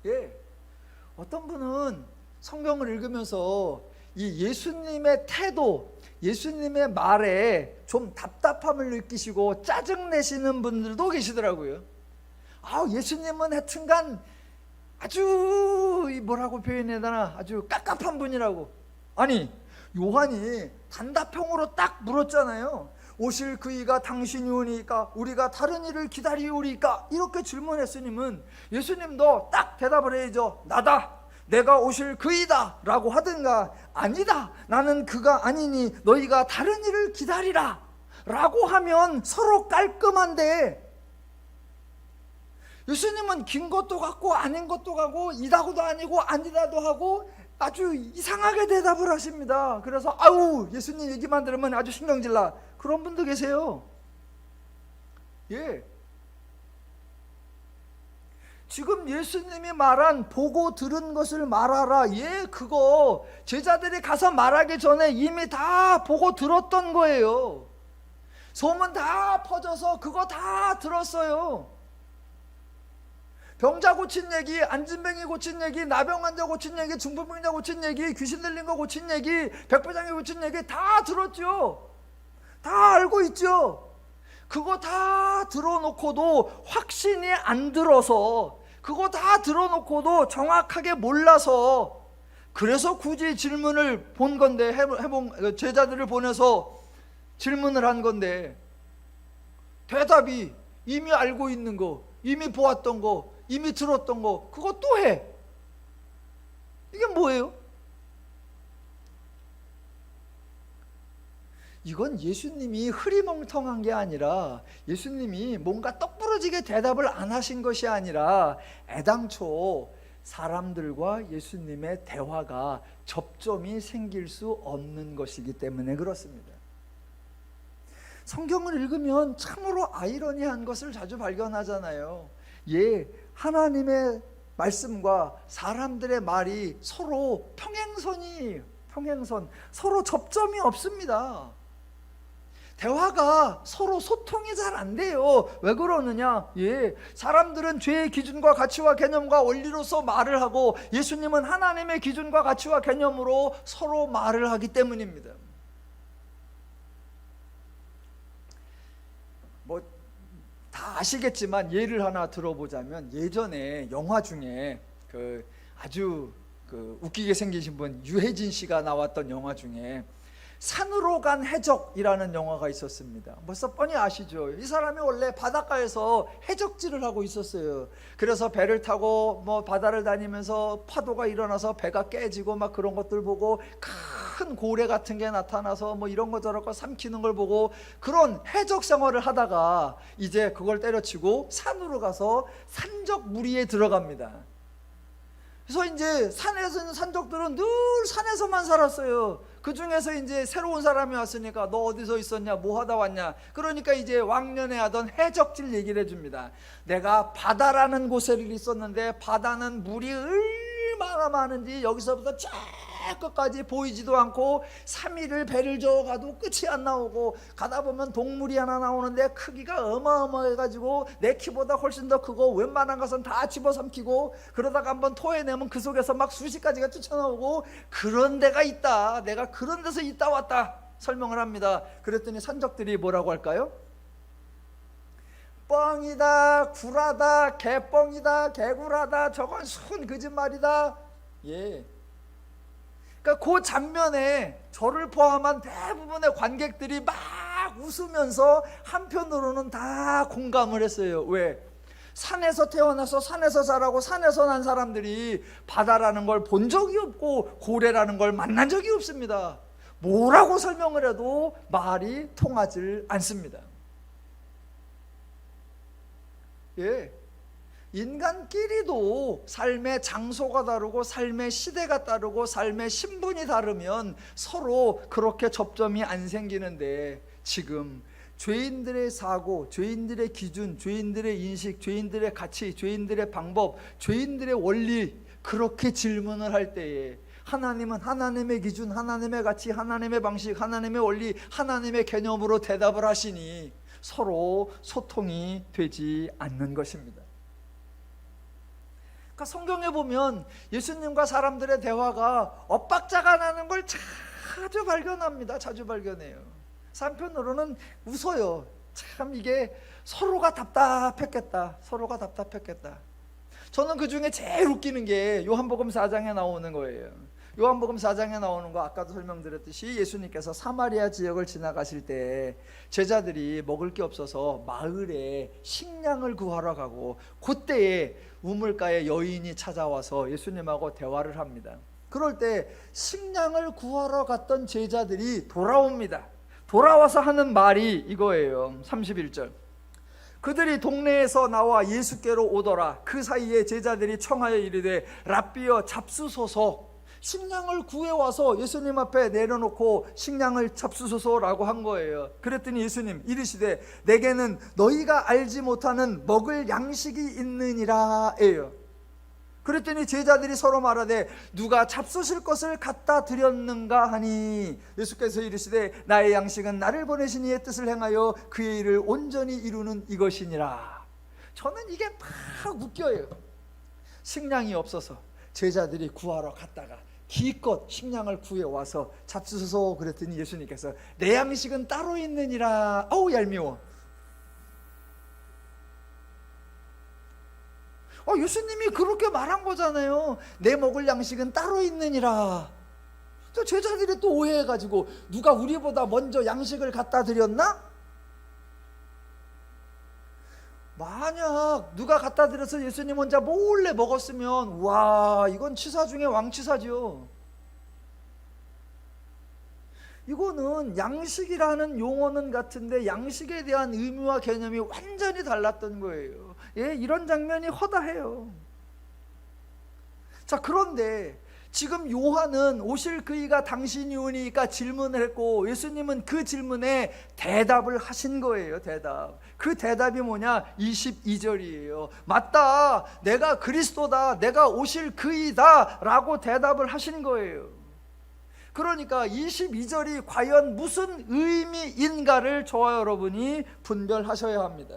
예, 어떤 분은 성경을 읽으면서 이 예수님의 태도, 예수님의 말에 좀 답답함을 느끼시고 짜증내시는 분들도 계시더라고요. 예수님은 하여튼간 아주 뭐라고 표현해야 되나, 아주 깝깝한 분이라고. 아니, 요한이 단답형으로 딱 물었잖아요. 오실 그이가 당신이 오니까 우리가 다른 일을 기다리오리까? 이렇게 질문했으니면 예수님도 딱 대답을 해야죠. 나다, 내가 오실 그이다 라고 하든가, 아니다, 나는 그가 아니니 너희가 다른 일을 기다리라 라고 하면 서로 깔끔한데, 예수님은 긴 것도 같고 아닌 것도 같고 이다고도 아니고 아니다도 하고 아주 이상하게 대답을 하십니다. 그래서 아우 예수님 얘기만 들으면 아주 신경질 나, 그런 분도 계세요. 예. 지금 예수님이 말한 보고 들은 것을 말하라, 예, 그거 제자들이 가서 말하기 전에 이미 다 보고 들었던 거예요. 소문 다 퍼져서 그거 다 들었어요. 병자 고친 얘기, 안진뱅이 고친 얘기, 나병 환자 고친 얘기, 중풍병자 고친 얘기, 귀신 들린 거 고친 얘기, 백부장이 고친 얘기 다 들었죠. 다 알고 있죠. 그거 다 들어놓고도 확신이 안 들어서, 그거 다 들어놓고도 정확하게 몰라서, 그래서 굳이 질문을 본 건데, 제자들을 보내서 질문을 한 건데, 대답이 이미 알고 있는 거, 이미 보았던 거, 이미 들었던 거, 그거 또 해. 이게 뭐예요? 이건 예수님이 흐리멍텅한 게 아니라, 예수님이 뭔가 똑부러지게 대답을 안 하신 것이 아니라, 애당초 사람들과 예수님의 대화가 접점이 생길 수 없는 것이기 때문에 그렇습니다. 성경을 읽으면 참으로 아이러니한 것을 자주 발견하잖아요. 예, 하나님의 말씀과 사람들의 말이 서로 평행선이에요. 평행선, 서로 접점이 없습니다. 대화가 서로 소통이 잘 안 돼요. 왜 그러느냐? 예, 사람들은 죄의 기준과 가치와 개념과 원리로서 말을 하고, 예수님은 하나님의 기준과 가치와 개념으로 서로 말을 하기 때문입니다. 뭐 다 아시겠지만 예를 하나 들어보자면, 예전에 영화 중에 아주 웃기게 생기신 분 유해진 씨가 나왔던 영화 중에 산으로 간 해적이라는 영화가 있었습니다. 벌써 뻔히 아시죠? 이 사람이 원래 바닷가에서 해적질을 하고 있었어요. 그래서 배를 타고 뭐 바다를 다니면서 파도가 일어나서 배가 깨지고 막 그런 것들 보고, 큰 고래 같은 게 나타나서 뭐 이런 거 저런 거 삼키는 걸 보고, 그런 해적 생활을 하다가 이제 그걸 때려치고 산으로 가서 산적 무리에 들어갑니다. 그래서 이제 산에서 있는 산적들은 늘 산에서만 살았어요. 그 중에서 이제 새로운 사람이 왔으니까 너 어디서 있었냐, 뭐 하다 왔냐. 그러니까 이제 왕년에 하던 해적질 얘기를 해줍니다. 내가 바다라는 곳에 있었는데 바다는 물이 얼마나 많은지 여기서부터 쫙 끝까지 보이지도 않고 3일을 배를 저어가도 끝이 안 나오고, 가다 보면 동물이 하나 나오는데 크기가 어마어마해가지고 내 키보다 훨씬 더 크고 웬만한 것은 다 집어삼키고, 그러다가 한번 토해내면 그 속에서 막 수십 가지가 뛰쳐나오고, 그런 데가 있다, 내가 그런 데서 있다 왔다 설명을 합니다. 그랬더니 산적들이 뭐라고 할까요? 뻥이다, 구라다, 개뻥이다, 개구라다, 저건 순 거짓말이다. 예. 그러니까 그 장면에 저를 포함한 대부분의 관객들이 막 웃으면서 한편으로는 다 공감을 했어요. 왜? 산에서 태어나서 산에서 자라고 산에서 난 사람들이 바다라는 걸 본 적이 없고 고래라는 걸 만난 적이 없습니다. 뭐라고 설명을 해도 말이 통하질 않습니다. 예. 인간끼리도 삶의 장소가 다르고 삶의 시대가 다르고 삶의 신분이 다르면 서로 그렇게 접점이 안 생기는데, 지금 죄인들의 사고, 죄인들의 기준, 죄인들의 인식, 죄인들의 가치, 죄인들의 방법, 죄인들의 원리, 그렇게 질문을 할 때에 하나님은 하나님의 기준, 하나님의 가치, 하나님의 방식, 하나님의 원리, 하나님의 개념으로 대답을 하시니 서로 소통이 되지 않는 것입니다. 성경에 보면 예수님과 사람들의 대화가 엇박자가 나는 걸 자주 발견합니다. 자주 발견해요. 한편으로는 웃어요. 참 이게 서로가 답답했겠다. 서로가 답답했겠다. 저는 그 중에 제일 웃기는 게 요한복음 4장에 나오는 거예요. 요한복음 4장에 나오는 거 아까도 설명드렸듯이, 예수님께서 사마리아 지역을 지나가실 때 제자들이 먹을 게 없어서 마을에 식량을 구하러 가고, 그때에 우물가에 여인이 찾아와서 예수님하고 대화를 합니다. 그럴 때 식량을 구하러 갔던 제자들이 돌아옵니다. 돌아와서 하는 말이 이거예요. 31절. 그들이 동네에서 나와 예수께로 오더라. 그 사이에 제자들이 청하여 이르되 랍비여 잡수소서. 식량을 구해와서 예수님 앞에 내려놓고 식량을 잡수소서라고 한 거예요. 그랬더니 예수님 이르시되 내게는 너희가 알지 못하는 먹을 양식이 있느니라 예요. 그랬더니 제자들이 서로 말하되 누가 잡수실 것을 갖다 드렸는가 하니 예수께서 이르시되 나의 양식은 나를 보내신 이의 뜻을 행하여 그의 일을 온전히 이루는 이것이니라. 저는 이게 막 웃겨요. 식량이 없어서 제자들이 구하러 갔다가 기껏 식량을 구해와서 잡수소서 그랬더니 예수님께서 내 양식은 따로 있느니라. 어우 얄미워. 예수님이 그렇게 말한 거잖아요. 내 먹을 양식은 따로 있느니라. 또 제자들이 또 오해해가지고 누가 우리보다 먼저 양식을 갖다 드렸나? 만약 누가 갖다 드려서 예수님 혼자 몰래 먹었으면 와 이건 치사 중에 왕치사죠. 이거는 양식이라는 용어는 같은데 양식에 대한 의미와 개념이 완전히 달랐던 거예요. 예, 이런 장면이 허다해요. 자, 그런데 지금 요한은 오실 그이가 당신이 오니까 질문을 했고 예수님은 그 질문에 대답을 하신 거예요. 대답. 그 대답이 뭐냐? 22절이에요. 맞다, 내가 그리스도다, 내가 오실 그이다 라고 대답을 하신 거예요. 그러니까 22절이 과연 무슨 의미인가를 저와 여러분이 분별하셔야 합니다.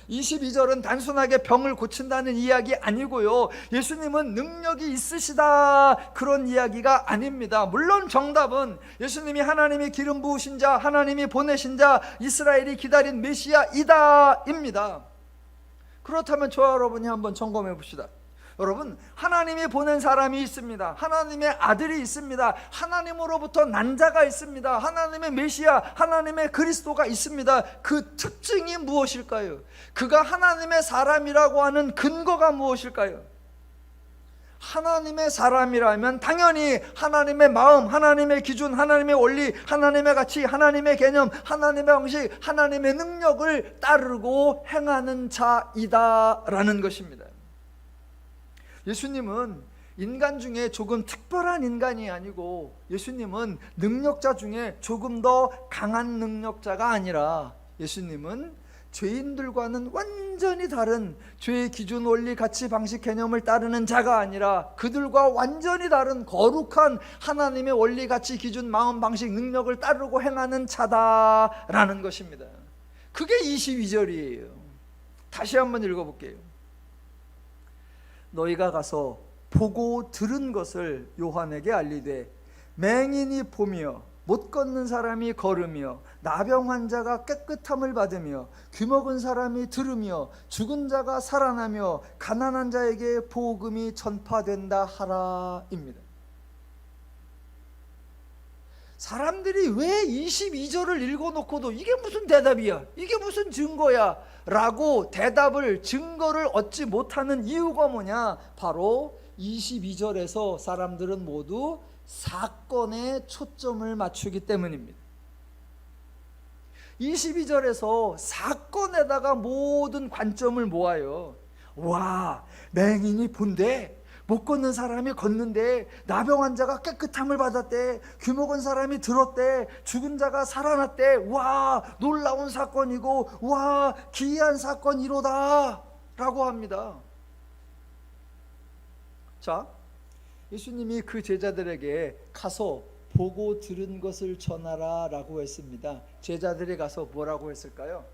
22절은 단순하게 병을 고친다는 이야기 아니고요, 예수님은 능력이 있으시다 그런 이야기가 아닙니다. 물론 정답은 예수님이 하나님이 기름 부으신 자, 하나님이 보내신 자, 이스라엘이 기다린 메시아이다 입니다. 그렇다면 저와 여러분이 한번 점검해 봅시다. 여러분, 하나님이 보낸 사람이 있습니다. 하나님의 아들이 있습니다. 하나님으로부터 난 자가 있습니다. 하나님의 메시아, 하나님의 그리스도가 있습니다. 그 특징이 무엇일까요? 그가 하나님의 사람이라고 하는 근거가 무엇일까요? 하나님의 사람이라면 당연히 하나님의 마음, 하나님의 기준, 하나님의 원리, 하나님의 가치, 하나님의 개념, 하나님의 방식, 하나님의 능력을 따르고 행하는 자이다라는 것입니다. 예수님은 인간 중에 조금 특별한 인간이 아니고 예수님은 능력자 중에 조금 더 강한 능력자가 아니라 예수님은 죄인들과는 완전히 다른 죄의 기준, 원리, 가치, 방식, 개념을 따르는 자가 아니라 그들과 완전히 다른 거룩한 하나님의 원리, 가치, 기준, 마음, 방식, 능력을 따르고 행하는 자다라는 것입니다. 그게 22절이에요. 다시 한번 읽어볼게요. 너희가 가서 보고 들은 것을 요한에게 알리되 맹인이 보며 못 걷는 사람이 걸으며 나병 환자가 깨끗함을 받으며 귀먹은 사람이 들으며 죽은 자가 살아나며 가난한 자에게 복음이 전파된다 하라입니다. 사람들이 왜 22절을 읽어놓고도 이게 무슨 대답이야, 이게 무슨 증거야 라고 증거를 얻지 못하는 이유가 뭐냐? 바로 22절에서 사람들은 모두 사건에 초점을 맞추기 때문입니다. 22절에서 사건에다가 모든 관점을 모아요. 와, 맹인이 본대, 못 걷는 사람이 걷는데, 나병 환자가 깨끗함을 받았대, 귀먹은 사람이 들었대, 죽은 자가 살아났대. 와, 놀라운 사건이고 와, 기이한 사건이로다 라고 합니다. 자, 예수님이 그 제자들에게 가서 보고 들은 것을 전하라 라고 했습니다. 제자들이 가서 뭐라고 했을까요?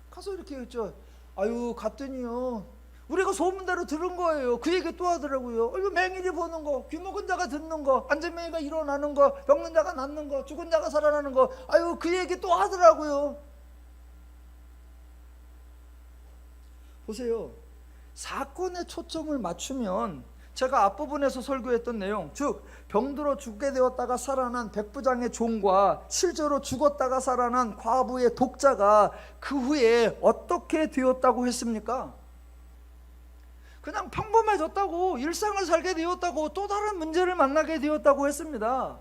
가서 이렇게 했죠. 아유, 갔더니요, 우리가 소문대로 들은 거예요. 그 얘기 또 하더라고요. 이거 맹인이 보는 거, 귀먹은 자가 듣는 거, 안전맹이가 일어나는 거, 병든 자가 낫는 거, 죽은 자가 살아나는 거, 아유, 그 얘기 또 하더라고요. 보세요. 사건에 초점을 맞추면 제가 앞부분에서 설교했던 내용, 즉 병들어 죽게 되었다가 살아난 백부장의 종과 실제로 죽었다가 살아난 과부의 독자가 그 후에 어떻게 되었다고 했습니까? 그냥 평범해졌다고, 일상을 살게 되었다고, 또 다른 문제를 만나게 되었다고 했습니다.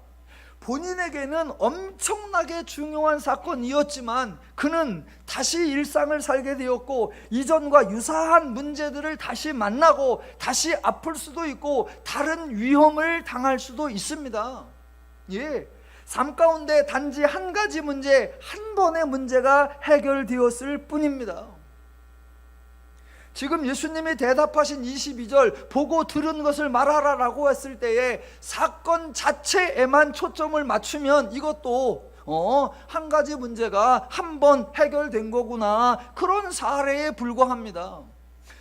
본인에게는 엄청나게 중요한 사건이었지만 그는 다시 일상을 살게 되었고 이전과 유사한 문제들을 다시 만나고 다시 아플 수도 있고 다른 위험을 당할 수도 있습니다. 예, 삶 가운데 단지 한 가지 문제, 한 번의 문제가 해결되었을 뿐입니다. 지금 예수님이 대답하신 22절 보고 들은 것을 말하라라고 했을 때에 사건 자체에만 초점을 맞추면 이것도 한 가지 문제가 한 번 해결된 거구나, 그런 사례에 불과합니다.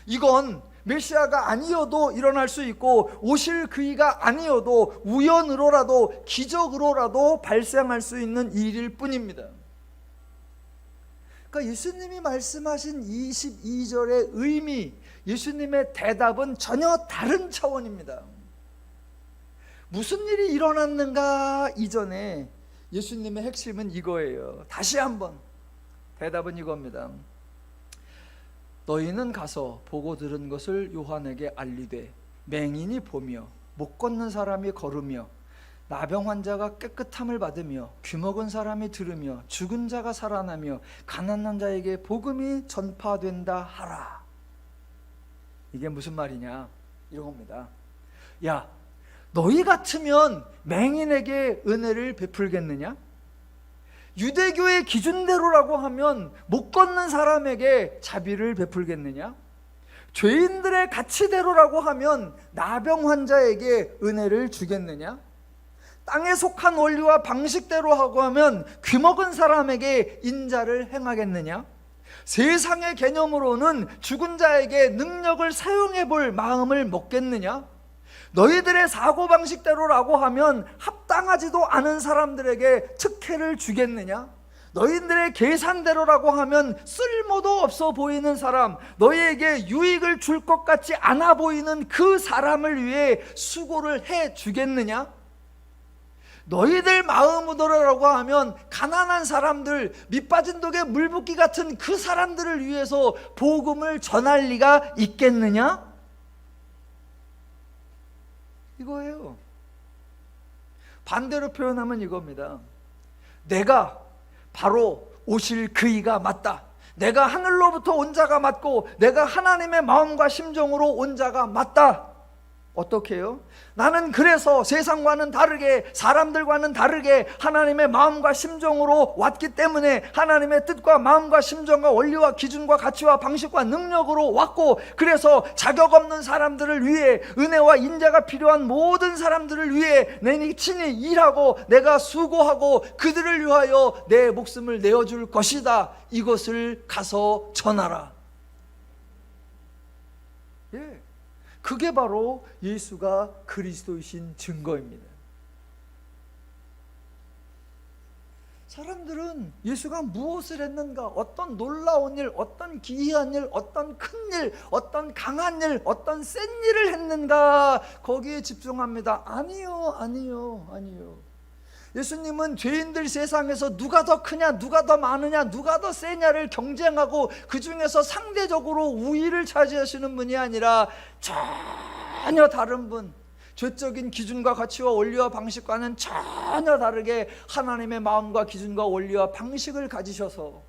이건 메시아가 아니어도 일어날 수 있고 오실 그이가 아니어도 우연으로라도 기적으로라도 발생할 수 있는 일일 뿐입니다. 그러니까 예수님이 말씀하신 22절의 의미, 예수님의 대답은 전혀 다른 차원입니다. 무슨 일이 일어났는가 이전에 예수님의 핵심은 이거예요. 다시 한번 대답은 이겁니다. 너희는 가서 보고 들은 것을 요한에게 알리되 맹인이 보며 못 걷는 사람이 걸으며 나병 환자가 깨끗함을 받으며 귀먹은 사람이 들으며 죽은 자가 살아나며 가난한 자에게 복음이 전파된다 하라. 이게 무슨 말이냐 이런 겁니다. 야, 너희 같으면 맹인에게 은혜를 베풀겠느냐? 유대교의 기준대로라고 하면 못 걷는 사람에게 자비를 베풀겠느냐? 죄인들의 가치대로라고 하면 나병 환자에게 은혜를 주겠느냐? 땅에 속한 원리와 방식대로 하고 하면 귀먹은 사람에게 인자를 행하겠느냐? 세상의 개념으로는 죽은 자에게 능력을 사용해 볼 마음을 먹겠느냐? 너희들의 사고방식대로라고 하면 합당하지도 않은 사람들에게 특혜를 주겠느냐? 너희들의 계산대로라고 하면 쓸모도 없어 보이는 사람, 너희에게 유익을 줄 것 같지 않아 보이는 그 사람을 위해 수고를 해 주겠느냐? 너희들 마음으로라고 하면 가난한 사람들, 밑빠진 독에 물 붓기 같은 그 사람들을 위해서 복음을 전할 리가 있겠느냐? 이거예요. 반대로 표현하면 이겁니다. 내가 바로 오실 그이가 맞다. 내가 하늘로부터 온 자가 맞고 내가 하나님의 마음과 심정으로 온 자가 맞다. 어떻게 해요? 나는 그래서 세상과는 다르게, 사람들과는 다르게 하나님의 마음과 심정으로 왔기 때문에 하나님의 뜻과 마음과 심정과 원리와 기준과 가치와 방식과 능력으로 왔고, 그래서 자격 없는 사람들을 위해, 은혜와 인자가 필요한 모든 사람들을 위해 내 친히 일하고 내가 수고하고 그들을 위하여 내 목숨을 내어줄 것이다. 이것을 가서 전하라. 예, 그게 바로 예수가 그리스도이신 증거입니다. 사람들은 예수가 무엇을 했는가, 어떤 놀라운 일, 어떤 기이한 일, 어떤 큰 일, 어떤 강한 일, 어떤 센 일을 했는가, 거기에 집중합니다. 아니요. 예수님은 죄인들 세상에서 누가 더 크냐, 누가 더 많으냐, 누가 더 세냐를 경쟁하고 그 중에서 상대적으로 우위를 차지하시는 분이 아니라 전혀 다른 분, 죄적인 기준과 가치와 원리와 방식과는 전혀 다르게 하나님의 마음과 기준과 원리와 방식을 가지셔서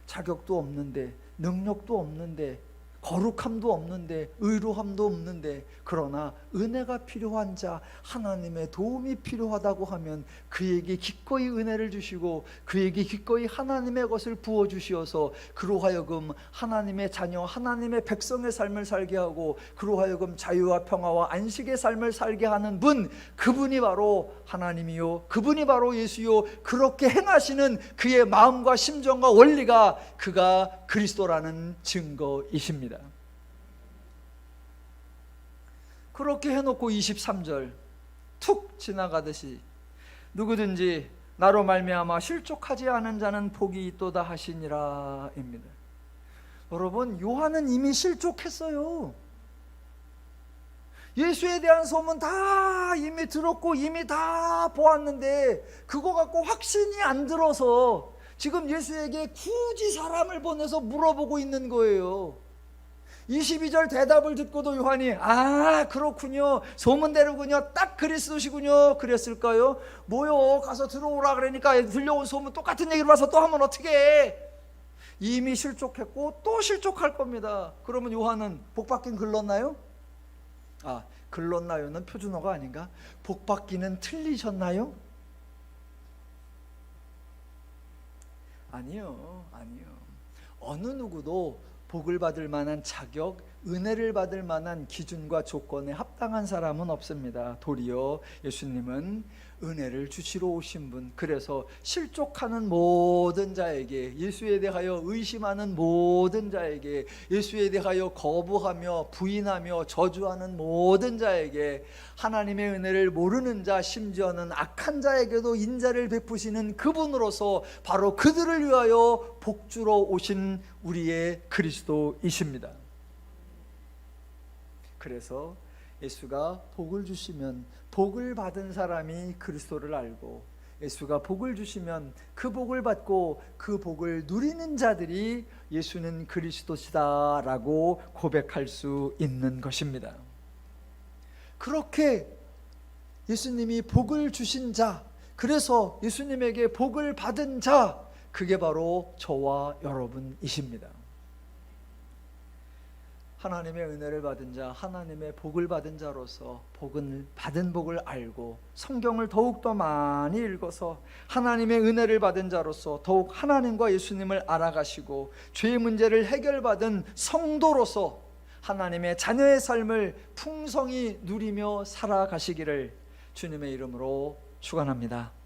자격도 없는데, 능력도 없는데, 거룩함도 없는데, 의로함도 없는데, 그러나 은혜가 필요한 자, 하나님의 도움이 필요하다고 하면 그에게 기꺼이 은혜를 주시고 그에게 기꺼이 하나님의 것을 부어주시어서 그로 하여금 하나님의 자녀, 하나님의 백성의 삶을 살게 하고 그로 하여금 자유와 평화와 안식의 삶을 살게 하는 분, 그분이 바로 하나님이요, 그분이 바로 예수요, 그렇게 행하시는 그의 마음과 심정과 원리가 그가 그리스도라는 증거이십니다. 그렇게 해놓고 23절 툭 지나가듯이 누구든지 나로 말미암아 실족하지 않은 자는 복이 있도다 하시니라 입니다. 여러분, 요한은 이미 실족했어요. 예수에 대한 소문 다 이미 들었고 이미 다 보았는데 그거 갖고 확신이 안 들어서 지금 예수에게 굳이 사람을 보내서 물어보고 있는 거예요. 22절 대답을 듣고도 요한이 그렇군요, 소문대로군요, 딱 그리스도시군요 그랬을까요? 뭐요, 가서 들어오라 그러니까 들려온 소문 똑같은 얘기를 와서 또 하면 어떻게 해? 이미 실족했고 또 실족할 겁니다. 그러면 요한은 복받긴 글렀나요? 글렀나요는 표준어가 아닌가? 복받기는 틀리셨나요? 아니요. 어느 누구도 복을 받을 만한 자격, 은혜를 받을 만한 기준과 조건에 합당한 사람은 없습니다. 도리어 예수님은 은혜를 주시러 오신 분, 그래서 실족하는 모든 자에게, 예수에 대하여 의심하는 모든 자에게, 예수에 대하여 거부하며 부인하며 저주하는 모든 자에게, 하나님의 은혜를 모르는 자, 심지어는 악한 자에게도 인자를 베푸시는 그분으로서 바로 그들을 위하여 복주러 오신 우리의 그리스도이십니다. 그래서 예수가 복을 주시면 복을 받은 사람이 그리스도를 알고, 예수가 복을 주시면 그 복을 받고 그 복을 누리는 자들이 예수는 그리스도시다 라고 고백할 수 있는 것입니다. 그렇게 예수님이 복을 주신 자, 그래서 예수님에게 복을 받은 자, 그게 바로 저와 여러분이십니다. 하나님의 은혜를 받은 자, 하나님의 복을 받은 자로서 받은 복을 알고 성경을 더욱더 많이 읽어서 하나님의 은혜를 받은 자로서 더욱 하나님과 예수님을 알아가시고 죄의 문제를 해결받은 성도로서 하나님의 자녀의 삶을 풍성히 누리며 살아가시기를 주님의 이름으로 축원합니다.